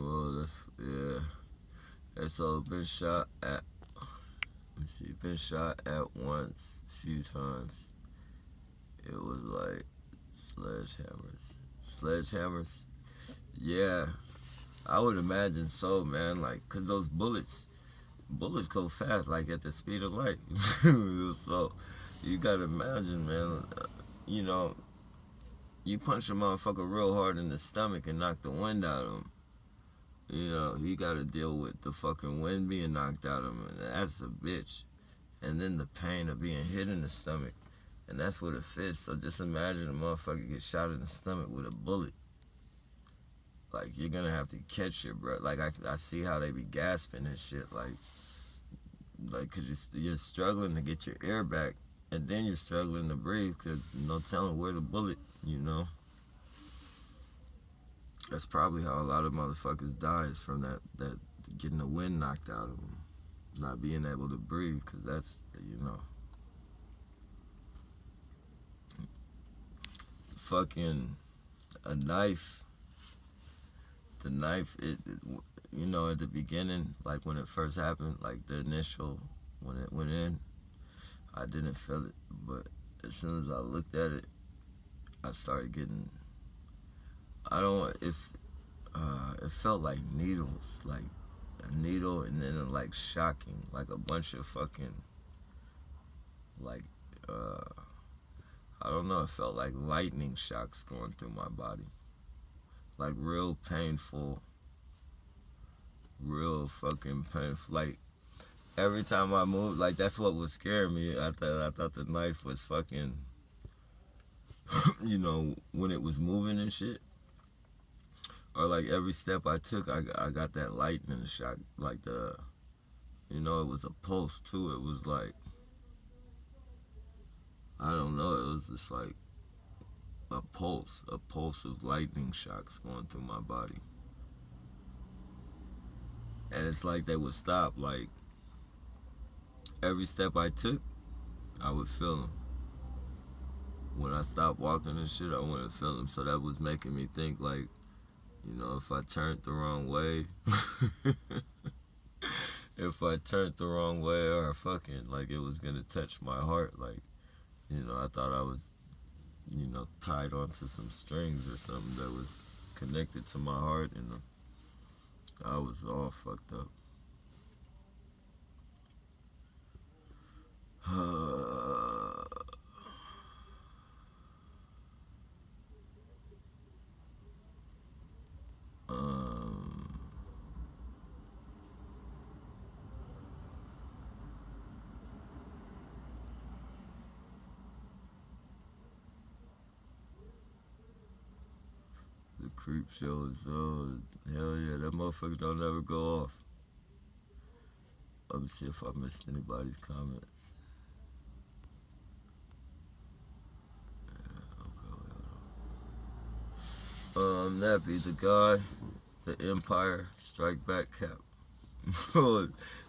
A: well, that's, yeah. And so been shot at, let me see, been shot at once, a few times. It was like sledgehammers. Sledgehammers? Yeah, I would imagine so, man. Like, cause those bullets go fast, like at the speed of light. So you gotta imagine, man. You know, you punch a motherfucker real hard in the stomach and knock the wind out of him. You know, you gotta deal with the fucking wind being knocked out of him, and that's a bitch. And then the pain of being hit in the stomach, and that's what it fits. So just imagine a motherfucker get shot in the stomach with a bullet. Like, you're gonna have to catch your breath. Like, I see how they be gasping and shit. Like, cause you're struggling to get your air back, and then you're struggling to breathe, cause no telling where the bullet, you know. That's probably how a lot of motherfuckers die, is from that getting the wind knocked out of them, not being able to breathe, because that's, fucking a knife. The knife, at the beginning, like when it first happened, like the initial, when it went in, I didn't feel it, but as soon as I looked at it, I started getting, I don't, if, it felt like needles, like a needle, and then like shocking, like a bunch of fucking, like, I don't know, it felt like lightning shocks going through my body. Like real painful, real fucking painful. Like every time I moved, like that's what was scaring me. I thought the knife was fucking, when it was moving and shit. Or like every step I took, I got that lightning shock. Like it was a pulse too. It was like, I don't know, it was just like a pulse of lightning shocks going through my body. And it's like they would stop, like every step I took, I would feel them. When I stopped walking and shit, I wouldn't feel them. So that was making me think, like, if I turned the wrong way, or fucking, like, it was gonna touch my heart, like, I thought I was, tied onto some strings or something that was connected to my heart, and I was all fucked up. The creep show is, hell yeah, that motherfucker don't ever go off. Let me see if I missed anybody's comments. Nappy, the guy, the Empire Strike Back cap.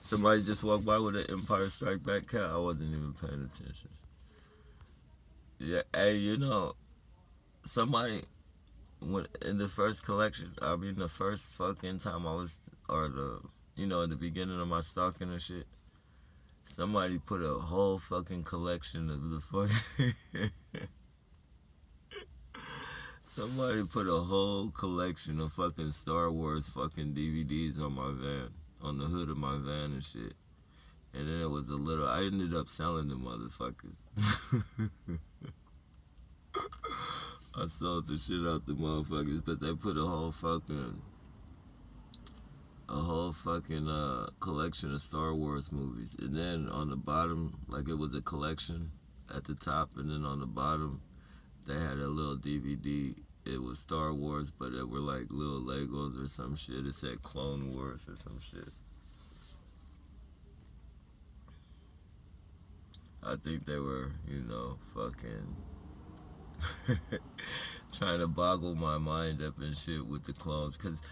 A: Somebody just walked by with an Empire Strike Back cap. I wasn't even paying attention. Yeah, hey, somebody when in the first collection, I mean the first fucking time I was, or in the beginning of my stalking and shit, somebody put a whole fucking collection of the fucking. Somebody put a whole collection of fucking Star Wars fucking DVDs on my van, on the hood of my van and shit. And then it was I ended up selling them motherfuckers. I sold the shit out the motherfuckers, but they put a whole fucking collection of Star Wars movies. And then on the bottom, like it was a collection at the top, and then on the bottom, they had a little DVD. It was Star Wars, but it were like little Legos or some shit. It said Clone Wars or some shit. I think they were, fucking trying to boggle my mind up and shit with the clones. Because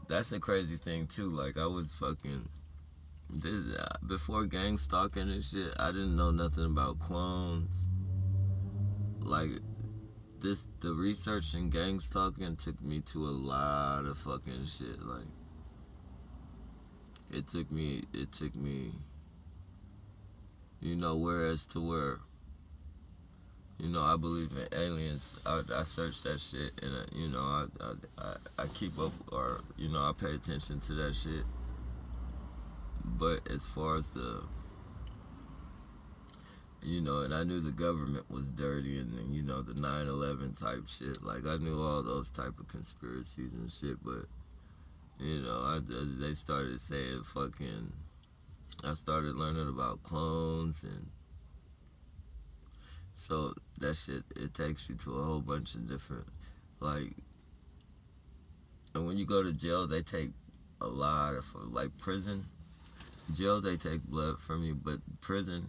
A: that's a crazy thing, too. Like, I was fucking... before gang stalking and shit, I didn't know nothing about clones. Like, the research in gang stalking took me to a lot of fucking shit. Like, it took me, whereas to where, I believe in aliens. I searched that shit, and, I keep up, or, I pay attention to that shit. But as far as and I knew the government was dirty, and, the 9/11 type shit. Like, I knew all those type of conspiracies and shit, but, they started saying fucking, I started learning about clones, and so that shit, it takes you to a whole bunch of different, like, and when you go to jail, they take a lot of, like, prison, jail, they take blood from you, but prison,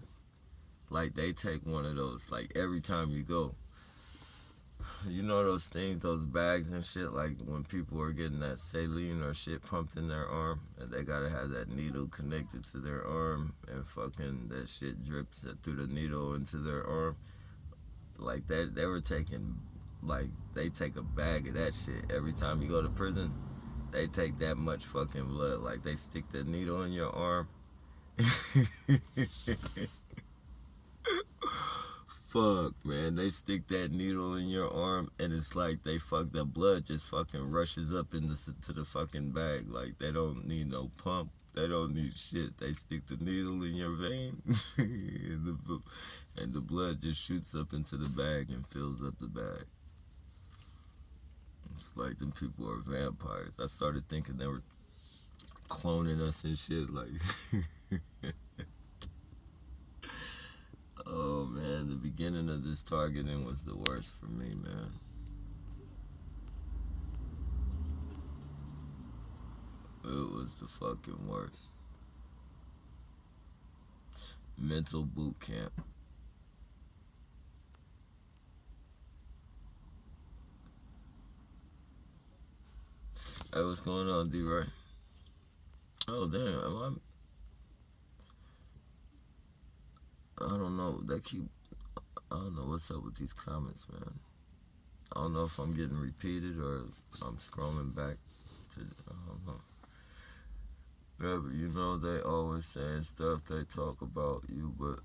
A: like, they take one of those, like, every time you go. You know those things, those bags and shit, like when people are getting that saline or shit pumped in their arm, and they gotta have that needle connected to their arm, and fucking that shit drips through the needle into their arm. Like that, they were taking, like, they take a bag of that shit every time you go to prison. They take that much fucking blood. Like they stick the needle in your arm. Fuck, man. They stick that needle in your arm, and it's like they the blood just fucking rushes up to the fucking bag. Like they don't need no pump. They don't need shit. They stick the needle in your vein, and the blood just shoots up into the bag and fills up the bag. It's like them people are vampires. I started thinking they were cloning us and shit. Like, oh man, the beginning of this targeting was the worst for me, man. It was the fucking worst. Mental boot camp. Hey, what's going on, D-Ray? Oh, damn. I don't know. I don't know what's up with these comments, man. I don't know if I'm getting repeated or I'm scrolling back to, I don't know. Yeah, but you know, they always saying stuff, they talk about you, but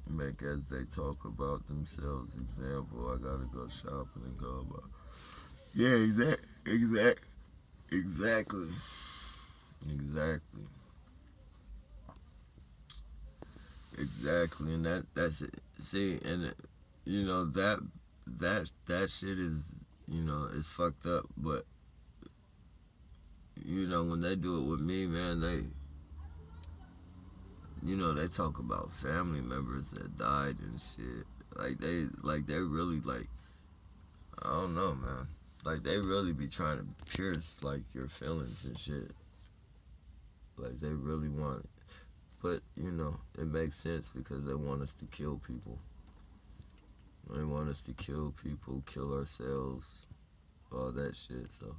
A: make as they talk about themselves. Example, I gotta go shopping and go about. Yeah, exactly. And that's it. See, and you know that shit is, you know, it's fucked up, but you know, when they do it with me, man, you know, they talk about family members that died and shit. Like they really, like, I don't know, man. Like they really be trying to pierce like your feelings and shit. Like they really want it. But, you know, it makes sense because they want us to kill people. They want us to kill people, kill ourselves, all that shit. So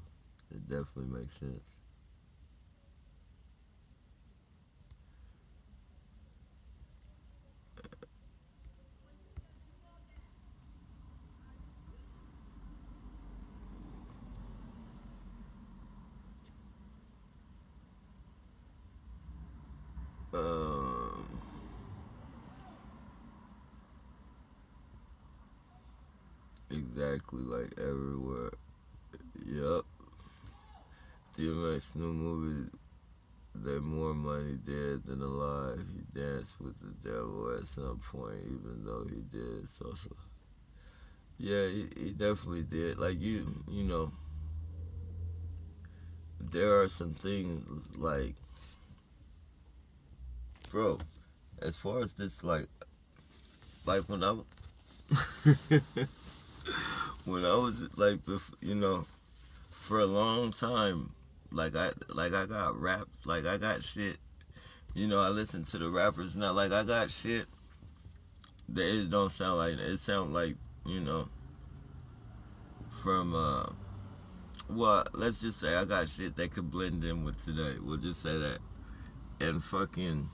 A: it definitely makes sense. Exactly, like everywhere. Yup. DMX new movie, they more money dead than alive. He danced with the devil at some point, even though he did social. Yeah, he definitely did. Like you know, there are some things like, bro, as far as this, like when I when I was like, you know, for a long time, I got raps, like I got shit. You know, I listen to the rappers now. Like I got shit that it don't sound like it. Sound like, you know, from well, let's just say I got shit that could blend in with today. We'll just say that. And fucking,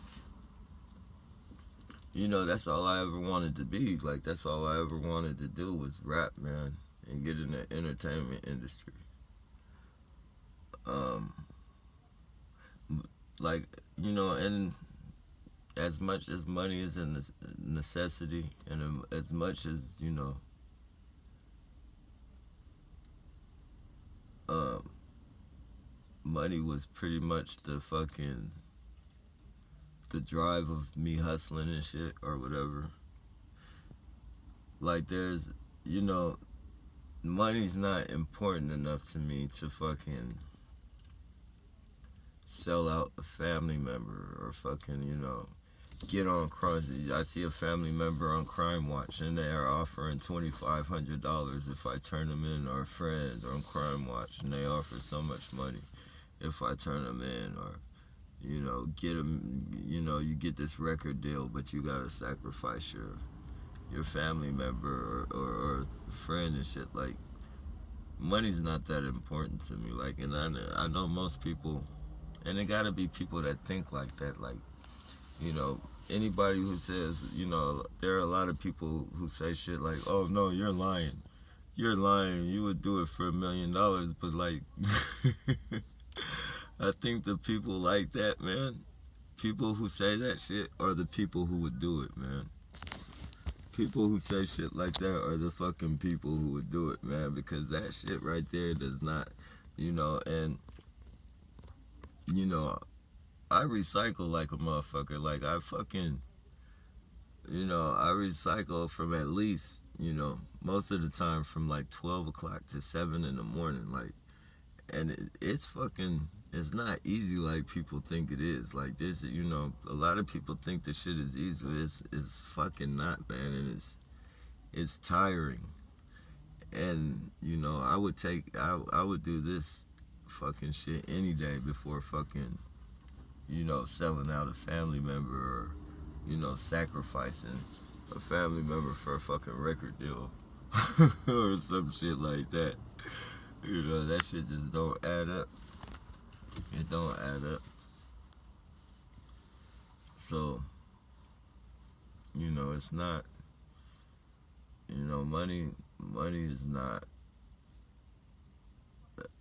A: you know, that's all I ever wanted to be. Like that's all I ever wanted to do was rap, man, and get in the entertainment industry. Like, you know, and as much as money is a necessity, and as much as, you know, money was pretty much the drive of me hustling and shit or whatever. Like there's, you know, money's not important enough to me to fucking sell out a family member or fucking, you know, get on crime. I see a family member on Crime Watch and they are offering $2,500 if I turn them in, or a friend on Crime Watch and they offer so much money if I turn them in, or, you know, get them, you know, you get this record deal, but you gotta sacrifice your family member or friend and shit. Like, money's not that important to me. Like, and I know most people, and it gotta be people that think like that. Like, you know, anybody who says, you know, there are a lot of people who say shit like, oh no, you're lying. You're lying. You would do it for $1 million, but like, I think the people like that, man, people who say that shit are the people who would do it, man. People who say shit like that are the fucking people who would do it, man, because that shit right there does not, you know, and, you know, I recycle like a motherfucker. Like, I fucking, you know, I recycle from at least, you know, most of the time from like 12 o'clock to 7 in the morning. Like, and it's fucking, it's not easy like people think it is. Like, this, you know, a lot of people think this shit is easy. It's fucking not, man, and it's tiring. And, you know, I would do this fucking shit any day before fucking, you know, selling out a family member or, you know, sacrificing a family member for a fucking record deal or some shit like that. You know, that shit just don't add up. It don't add up. So, you know, it's not, you know, money is not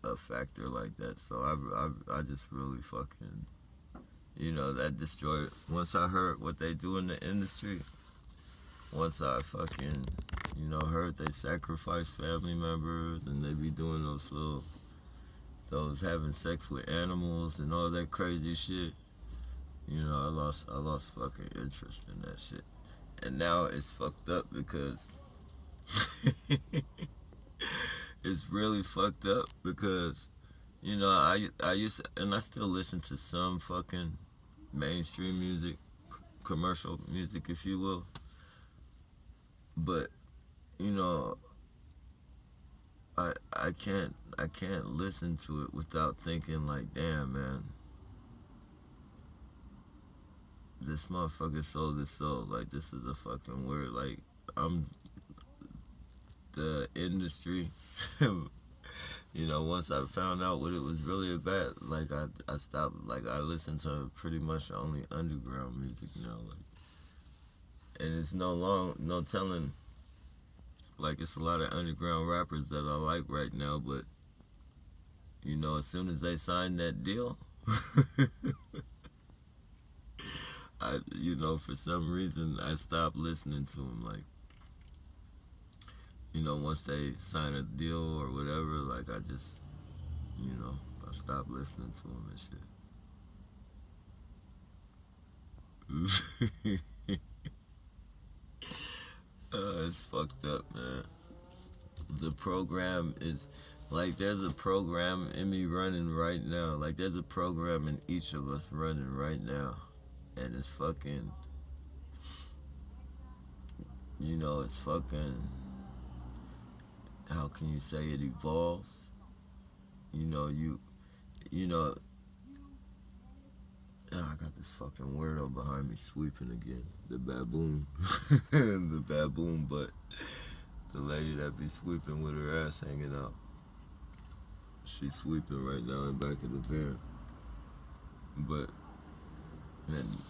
A: a factor like that. So I just really fucking, you know, that destroyed. Once I heard what they do in the industry, once I fucking, you know, heard they sacrifice family members and they be doing those having sex with animals and all that crazy shit, you know, I lost fucking interest in that shit. And now it's fucked up because it's really fucked up because, you know, I used to, and I still listen to some fucking mainstream music, commercial music, if you will. But, you know, I can't listen to it without thinking like, damn, man, this motherfucker sold his soul. Like, this is a fucking word. Like, I'm the industry. You know, once I found out what it was really about, like, I stopped, like, I listen to pretty much only underground music now, like, and it's no telling, like, it's a lot of underground rappers that I like right now, but, you know, as soon as they sign that deal, you know, for some reason, I stopped listening to them, like, you know, once they sign a deal or whatever, like, I just, you know, I stopped listening to them and shit. It's fucked up, man. The program is, like, there's a program in me running right now. Like, there's a program in each of us running right now. And it's fucking, you know, it's fucking, how can you say it evolves? You know, you know, oh, I got this fucking weirdo behind me sweeping again. The baboon. The baboon, but the lady that be sweeping with her ass hanging out. She's sweeping right now in back of the van. But,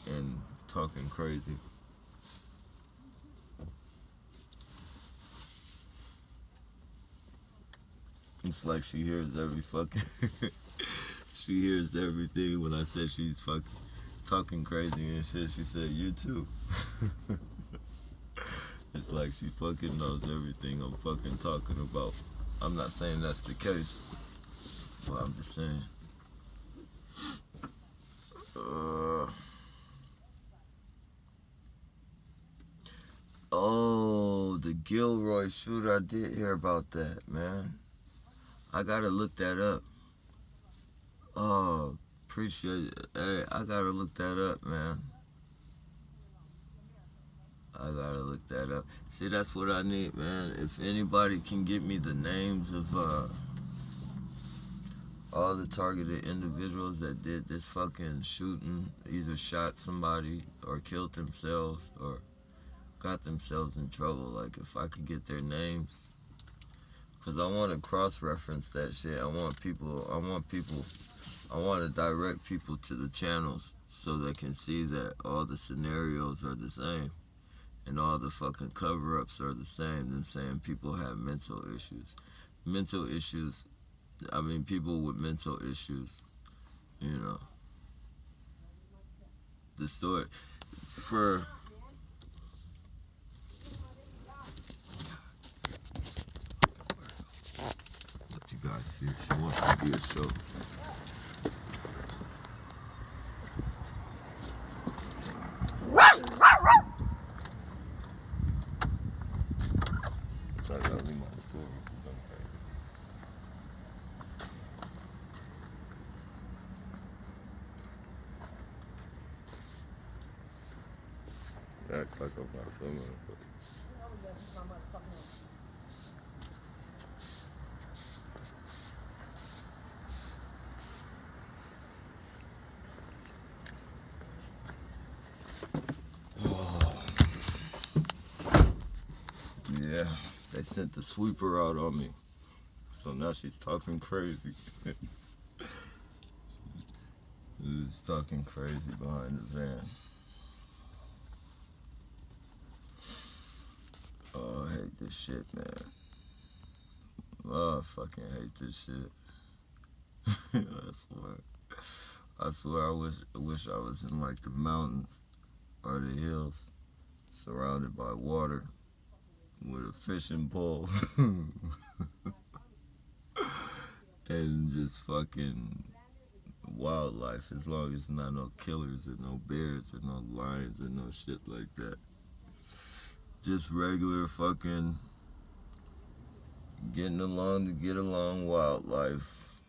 A: and talking crazy. It's like she hears every fucking she hears everything. When I said she's fucking talking crazy and shit, she said, you too. It's like she fucking knows everything I'm fucking talking about. I'm not saying that's the case, but I'm just saying. Oh, the Gilroy shooter, I did hear about that, man. I gotta look that up. Oh, appreciate it. Hey, I gotta look that up, man. I gotta look that up. See, that's what I need, man. If anybody can get me the names of all the targeted individuals that did this fucking shooting, either shot somebody or killed themselves or got themselves in trouble. Like, if I could get their names, because I want to cross-reference that shit. I want to direct people to the channels so they can see that all the scenarios are the same and all the fucking cover-ups are the same. Them saying people have mental issues. Mental issues, I mean, people with mental issues, you know. The story for let you guys see her. She wants to be a show. So I gotta leave my door open. Act like I'm not filming, but yeah, they sent the sweeper out on me, so now she's talking crazy. She's talking crazy behind the van. Oh, I hate this shit, man. Oh, I fucking hate this shit. I swear I wish I was in like the mountains or the hills, surrounded by water, with a fishing pole, and just fucking wildlife, as long as not no killers or no bears or no lions or no shit like that. Just regular fucking getting along to get along wildlife,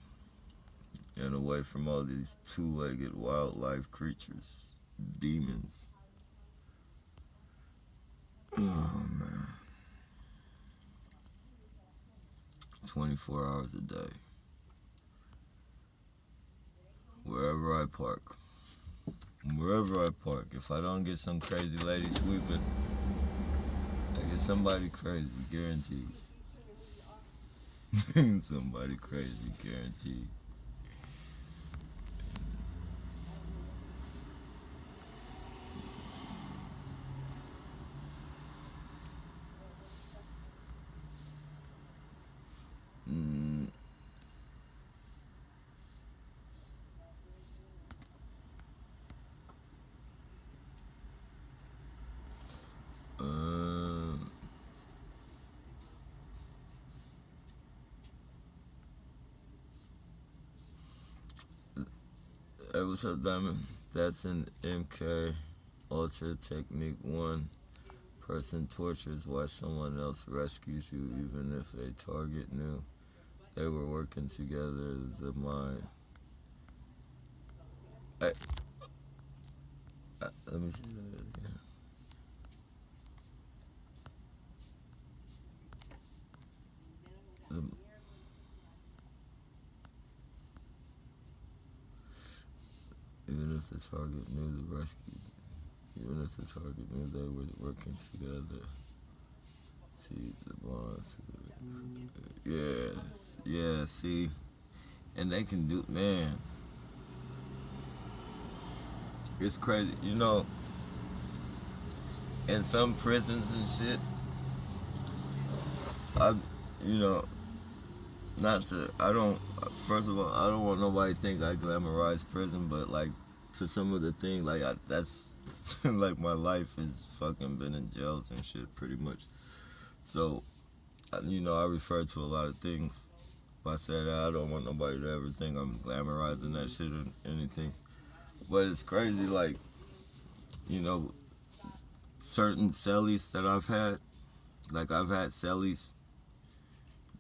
A: and away from all these two-legged wildlife creatures, demons. Oh man. 24 hours a day. Wherever I park. If I don't get some crazy lady sweeping, I get somebody crazy, guaranteed. Somebody crazy, guaranteed. Hey, what's up, Diamond? That's an MK Ultra Technique 1. Person tortures while someone else rescues you, even if a target knew they were working together. The mind. Hey, let me see that again. Even if the target knew the rescue, even if the target knew they were working together, see the bond. Yeah, see, and they can do, man. It's crazy, you know. In some prisons and shit, first of all, I don't want nobody to think I glamorize prison, but like, to some of the things, like, that's, like, my life has fucking been in jails and shit, pretty much. So, I refer to a lot of things. If I say that, I don't want nobody to ever think I'm glamorizing that shit or anything. But it's crazy, like, certain cellies that I've had, cellies,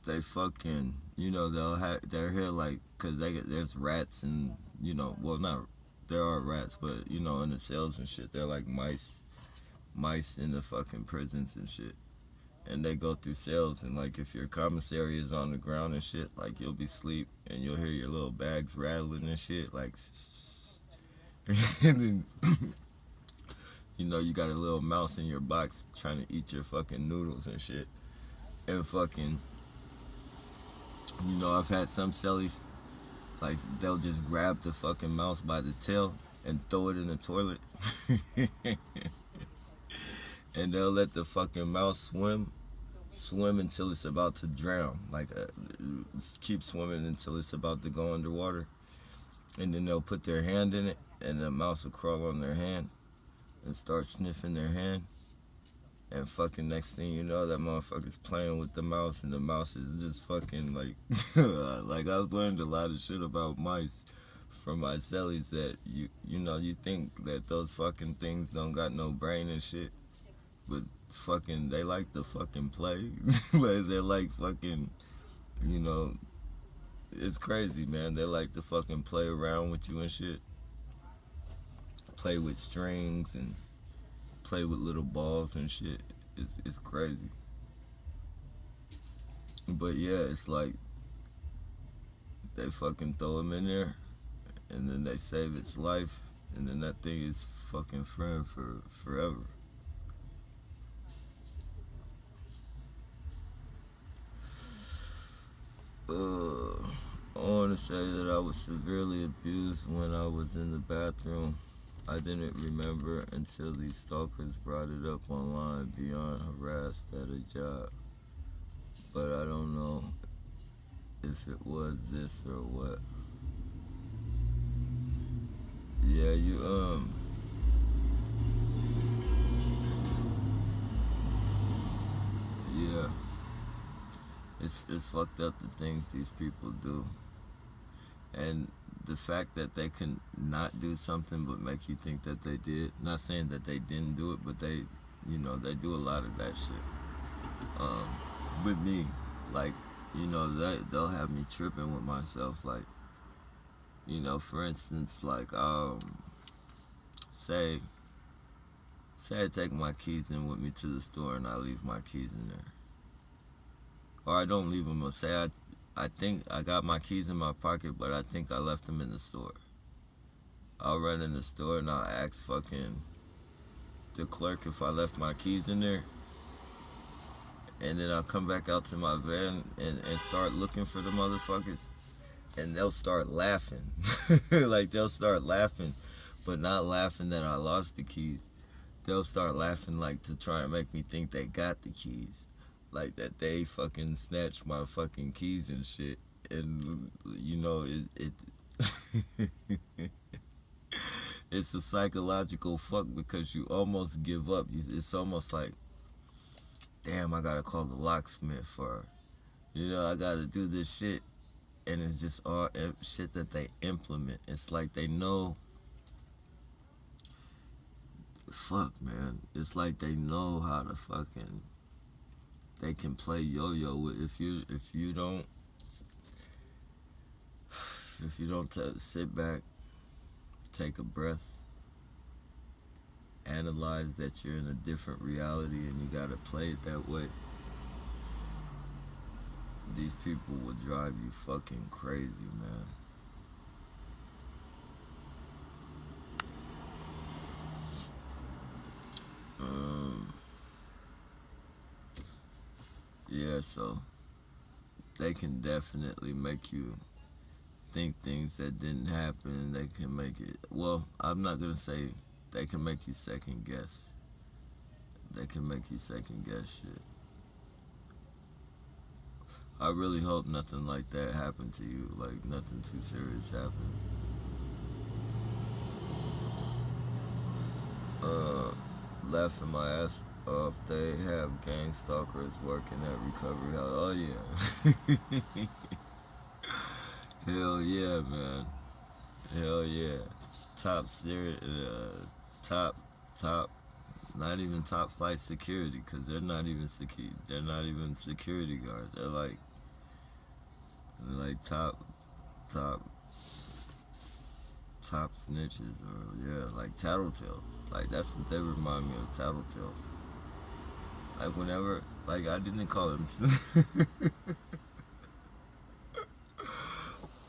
A: they fucking, they're here, like, because there's rats and, there are rats, but, in the cells and shit, they're like mice in the fucking prisons and shit. And they go through cells, and, like, if your commissary is on the ground and shit, like, you'll be asleep, and you'll hear your little bags rattling and shit, like, and then, you know, you got a little mouse in your box trying to eat your fucking noodles and shit. And fucking, you know, I've had some cellies, like, they'll just grab the fucking mouse by the tail and throw it in the toilet. And they'll let the fucking mouse swim until it's about to drown. Like, keep swimming until it's about to go underwater. And then they'll put their hand in it, and the mouse will crawl on their hand and start sniffing their hand. And fucking next thing you know, that motherfucker's playing with the mouse, and the mouse is just fucking like, like I've learned a lot of shit about mice from my cellies that you know, you think that those fucking things don't got no brain and shit, but fucking they like to fucking play. Like they're like fucking, you know, it's crazy, man. They like to fucking play around with you and shit. Play with strings and play with little balls and shit. It's crazy. But yeah, it's like they fucking throw them in there, and then they save its life, and then that thing is fucking friend for forever. I want to say that I was severely abused when I was in the bathroom. I didn't remember until these stalkers brought it up online, beyond harassed at a job. But I don't know if it was this or what. Yeah, yeah. It's fucked up the things these people do. And the fact that they can not do something but make you think that they did. Not saying that they didn't do it, but they, you know, they do a lot of that shit. With me, like, you know, they'll have me tripping with myself. Like, you know, for instance, like, say I take my keys in with me to the store and I leave my keys in there. Or I don't leave them. Say I think I got my keys in my pocket, but I think I left them in the store. I'll run in the store and I'll ask fucking the clerk if I left my keys in there. And then I'll come back out to my van and start looking for the motherfuckers. And they'll start laughing. Like, they'll start laughing, but not laughing that I lost the keys. They'll start laughing, like, to try and make me think they got the keys. Like, that they fucking snatched my fucking keys and shit. And, you know, it it's a psychological fuck, because you almost give up. It's almost like, damn, I gotta call the locksmith, or, you know, I gotta do this shit. And it's just all shit that they implement. It's like they know. Fuck, man. It's like they know how to fucking. They can play yo-yo with. If you don't sit back, take a breath, analyze that you're in a different reality and you gotta play it that way, these people will drive you fucking crazy, man. Yeah, so they can definitely make you think things that didn't happen. They can make it, well, I'm not gonna say they can make you second guess. They can make you second guess shit. I really hope nothing like that happened to you, like nothing too serious happened. Laughing my ass off, they have gang stalkers working at recovery house. Oh yeah. Hell yeah, man. Hell yeah. Top serious, top, not even top flight security, because they're not even security guards. They're like top snitches, or yeah, like tattletales. Like, that's what they remind me of, tattletales. Like, whenever, like, I didn't call them.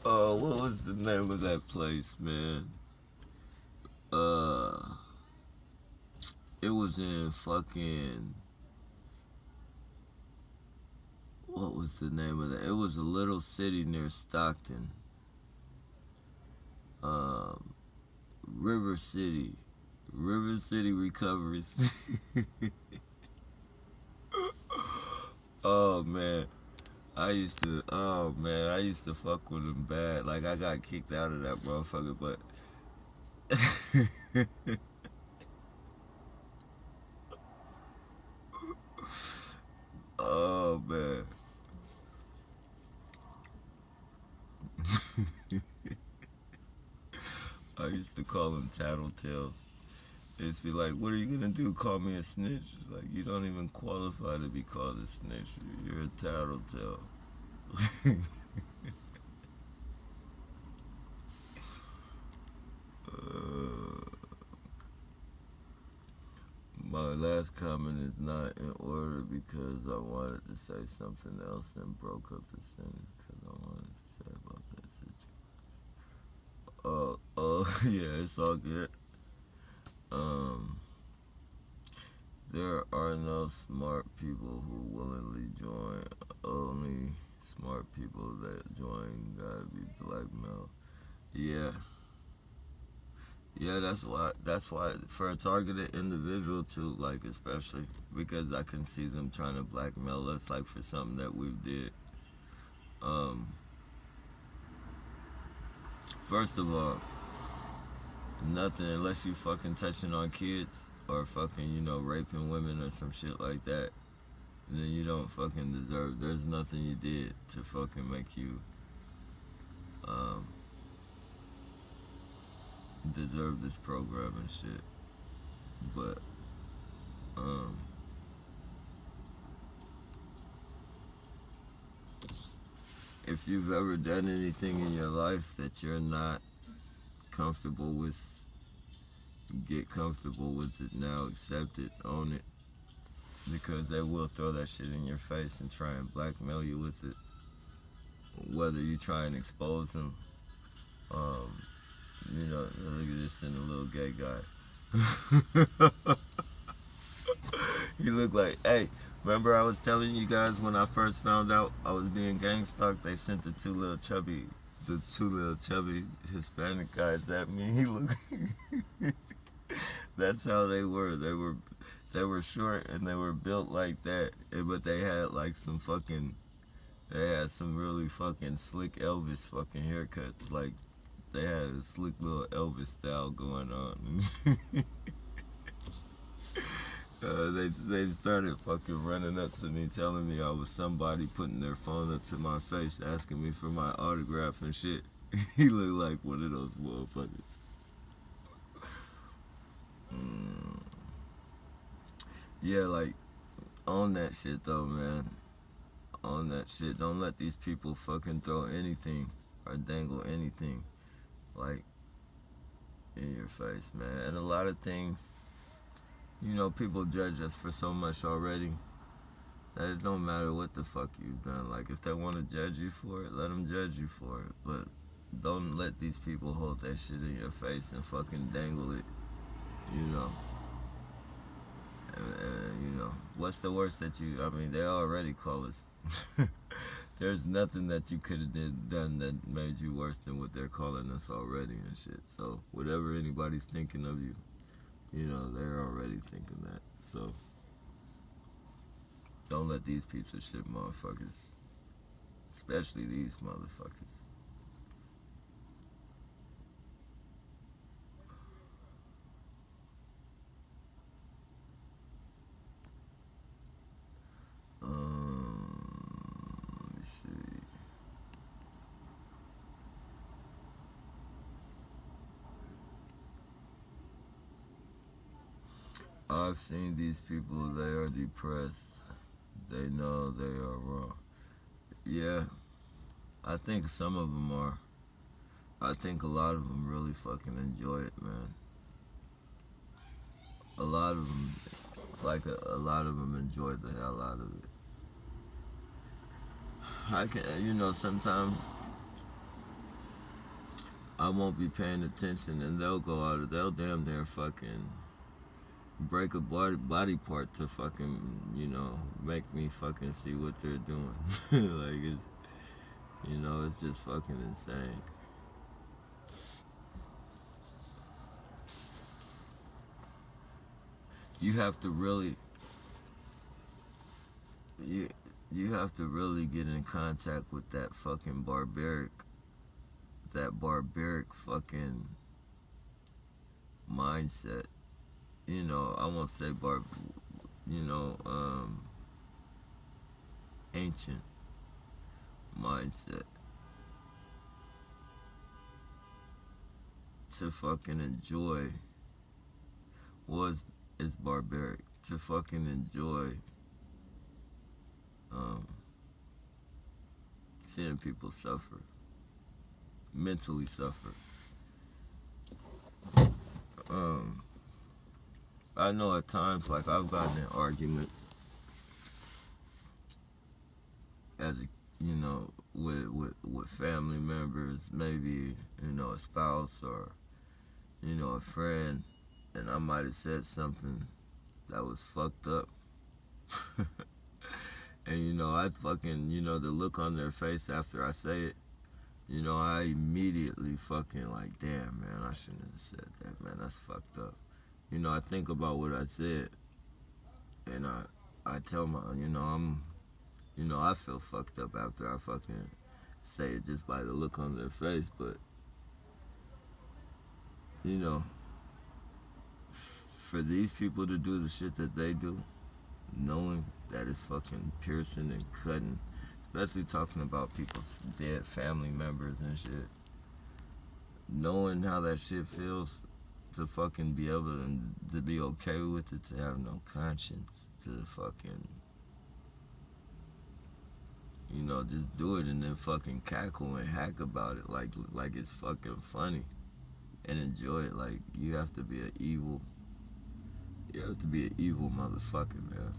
A: Oh, what was the name of that place, man? It was in fucking, what was the name of that? It was a little city near Stockton. River City. River City Recoveries. Oh man. I used to fuck with them bad. Like, I got kicked out of that motherfucker, but oh man. I used to call them tattletales. They used to be like, what are you gonna do? Call me a snitch? Like, you don't even qualify to be called a snitch. You're a tattletale. My last comment is not in order because I wanted to say something else and broke up the sentence because I wanted to say about that situation. Yeah, it's all good. There are no smart people who willingly join. Only smart people that join gotta be blackmailed. Yeah. Yeah, that's why for a targeted individual too, like, especially because I can see them trying to blackmail us, like, for something that we did. First of all, nothing unless you fucking touching on kids or fucking, raping women or some shit like that, then you don't fucking deserve. There's nothing you did to fucking make you deserve this program and shit. But if you've ever done anything in your life that you're not comfortable with, get comfortable with it now, accept it, own it, because they will throw that shit in your face and try and blackmail you with it. Whether you try and expose them, look at this in a little gay guy. He looked like, hey, remember I was telling you guys when I first found out I was being gang stalked, they sent the two little chubby Hispanic guys at me. He looked that's how they were. They were short and they were built like that, but they had like some really fucking slick Elvis fucking haircuts. Like, they had a slick little Elvis style going on. They started fucking running up to me, telling me I was somebody, putting their phone up to my face, asking me for my autograph and shit. He looked like one of those motherfuckers. Yeah, like, own that shit though, man. Own that shit. Don't let these people fucking throw anything or dangle anything, like, in your face, man. And a lot of things, people judge us for so much already that it don't matter what the fuck you've done. Like, if they want to judge you for it, let them judge you for it. But don't let these people hold that shit in your face and fucking dangle it, And what's the worst that they already call us. There's nothing that you could have done that made you worse than what they're calling us already and shit. So whatever anybody's thinking of you, they're already thinking that. So don't let these piece of shit motherfuckers, especially these motherfuckers. Let me see. I've seen these people, they are depressed. They know they are wrong. Yeah, I think some of them are. I think a lot of them really fucking enjoy it, man. A lot of them, a lot of them enjoy the hell out of it. I can, sometimes I won't be paying attention and they'll damn near fucking break a body part to fucking, make me fucking see what they're doing. Like, it's just fucking insane. You have to really, you have to really get in contact with that barbaric fucking mindset. I won't say ancient mindset to fucking enjoy is barbaric. To fucking enjoy seeing people suffer, mentally suffer. I know at times, like, I've gotten in arguments as with family members, maybe, a spouse or, a friend, and I might have said something that was fucked up. And, I fucking, the look on their face after I say it, I immediately fucking like, damn, man, I shouldn't have said that, man, that's fucked up. I think about what I said, and I tell my, I feel fucked up after I fucking say it just by the look on their face, but, for these people to do the shit that they do, knowing that it's fucking piercing and cutting, especially talking about people's dead family members and shit, knowing how that shit feels, to fucking be able to be okay with it, to have no conscience, to fucking, just do it and then fucking cackle and hack about it like it's fucking funny and enjoy it. Like, you have to be an evil motherfucker, man.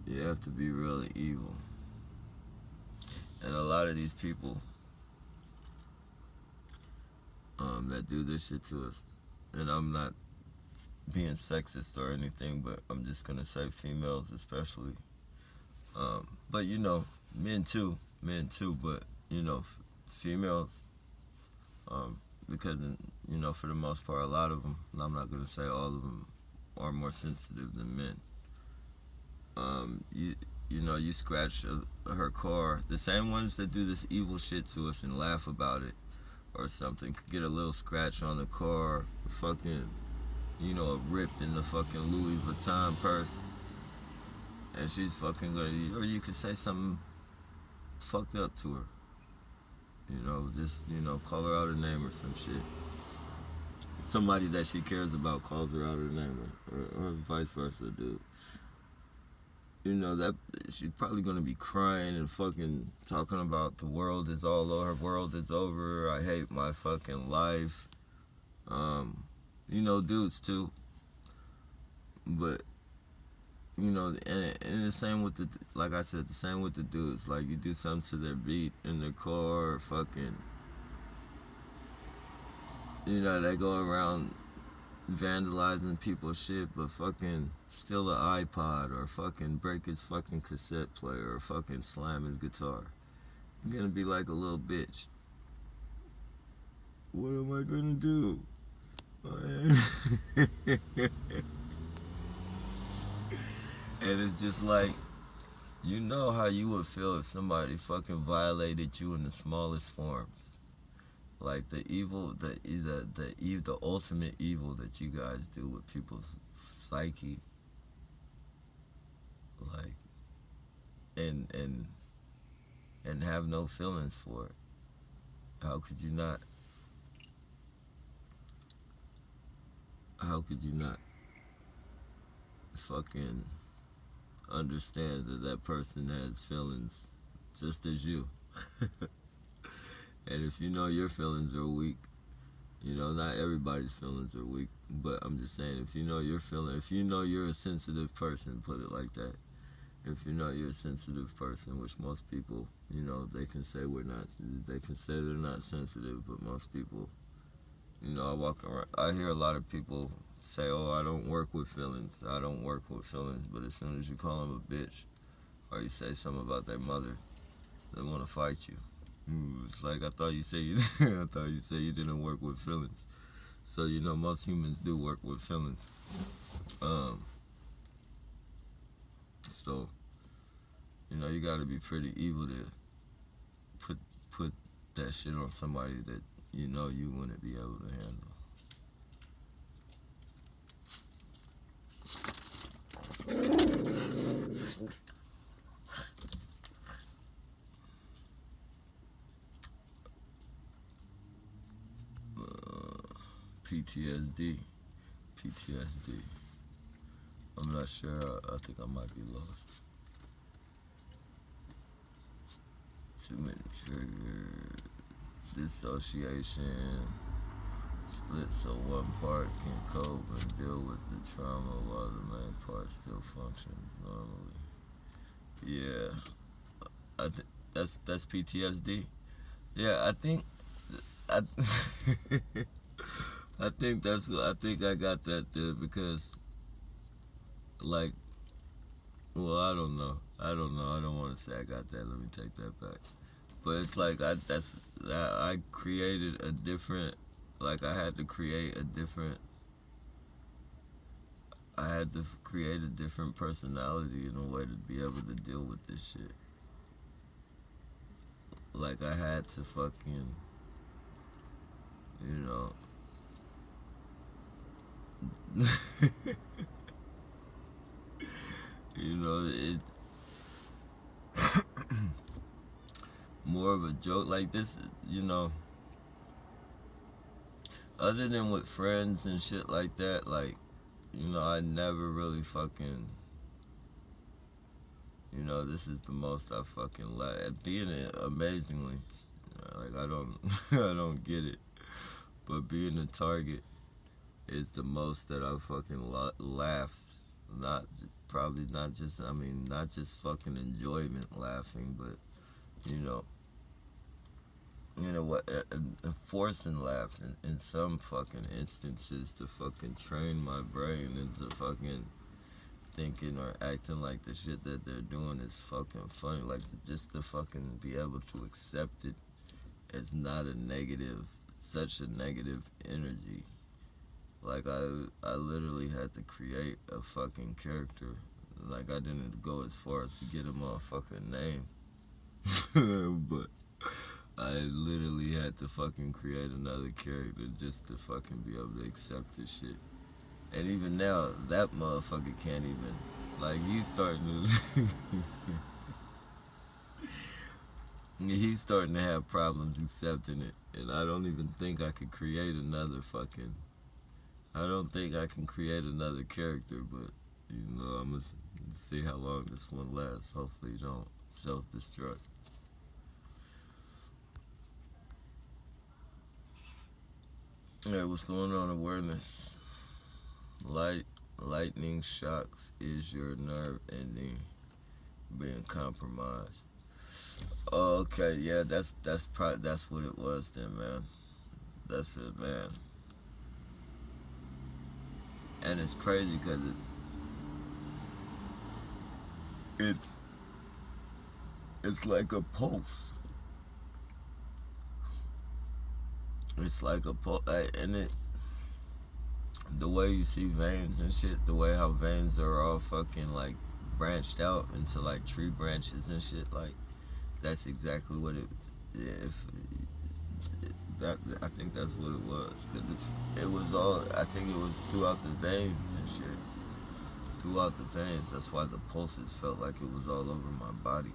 A: You have to be really evil. And a lot of these people that do this shit to us, and I'm not being sexist or anything, but I'm just gonna say females especially. But men too, but females, because for the most part, a lot of them, and I'm not gonna say all of them, are more sensitive than men. You scratch her car, the same ones that do this evil shit to us and laugh about it or something, could get a little scratch on the car, fucking, a rip in the fucking Louis Vuitton purse, and she's fucking gonna, or you could say something fucked up to her, just, call her out her name or some shit. Somebody that she cares about calls her out her name, or vice versa, dude. That she's probably gonna be crying and fucking talking about the world is all over, her world is over, I hate my fucking life. Dudes too. But and the same with like I said, the same with the dudes. Like, you do something to their beat in their car, or fucking, they go around vandalizing people's shit, but fucking steal an iPod, or fucking break his fucking cassette player, or fucking slam his guitar. You're gonna be like a little bitch. What am I gonna do? And it's just like, how you would feel if somebody fucking violated you in the smallest forms. Like the ultimate evil that you guys do with people's psyche, like, and have no feelings for it. How could you not? How could you not fucking understand that person has feelings just as you? And if your feelings are weak, not everybody's feelings are weak, but I'm just saying, if you're a sensitive person, put it like that. If you're a sensitive person, which most people, they can say they can say they're not sensitive, but most people, I walk around, I hear a lot of people say, oh, I don't work with feelings. I don't work with feelings. But as soon as you call them a bitch or you say something about their mother, they want to fight you. It's like, I thought you said you didn't work with feelings. So, you know, most humans do work with feelings. So, you know, you got to be pretty evil to put that shit on somebody that you know you wouldn't be able to handle. PTSD. I'm not sure. I think I might be lost. Too many triggers. Dissociation. Split so one part can cope and deal with the trauma while the main part still functions normally. Yeah, that's PTSD. Yeah, I think I I think I got that there because, like, well, I don't know. I don't want to say I got that. Let me take that back. But it's like I created a different, like I had to create a different personality in a way to be able to deal with this shit. Like I had to fucking, you know, you know, it more of a joke like this, you know, other than with friends and shit like that, like, you know, I never really fucking, you know, this is the most I fucking laugh at being it amazingly. Like I don't I don't get it, but being a target is the most that I fucking laughed. Not probably not just, I mean, not just fucking enjoyment laughing, but you know what, forcing laughs in some fucking instances to fucking train my brain into fucking thinking or acting like the shit that they're doing is fucking funny. Like just to fucking be able to accept it as not a negative, such a negative energy. Like I literally had to create a fucking character. Like I didn't go as far as to get a motherfucking name, but I literally had to fucking create another character just to fucking be able to accept this shit. And even now, that motherfucker can't even, like, he's starting to have problems accepting it. And I don't even think I could create another fucking, I don't think I can create another character, but, you know, I'm gonna see how long this one lasts. Hopefully you don't self-destruct. Hey, what's going on, awareness? Lightning shocks is your nerve ending being compromised. Oh, okay, yeah, that's what it was then, man. That's it, man. And it's crazy because it's like a pulse. It's like a pulse, and the way you see veins and shit, the way how veins are all fucking like branched out into like tree branches and shit, like that's exactly what it. I think that's what it was, because it was all. I think it was throughout the veins and shit. Throughout the veins, that's why the pulses felt like it was all over my body.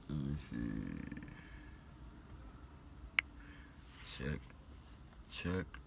A: Let me see. check.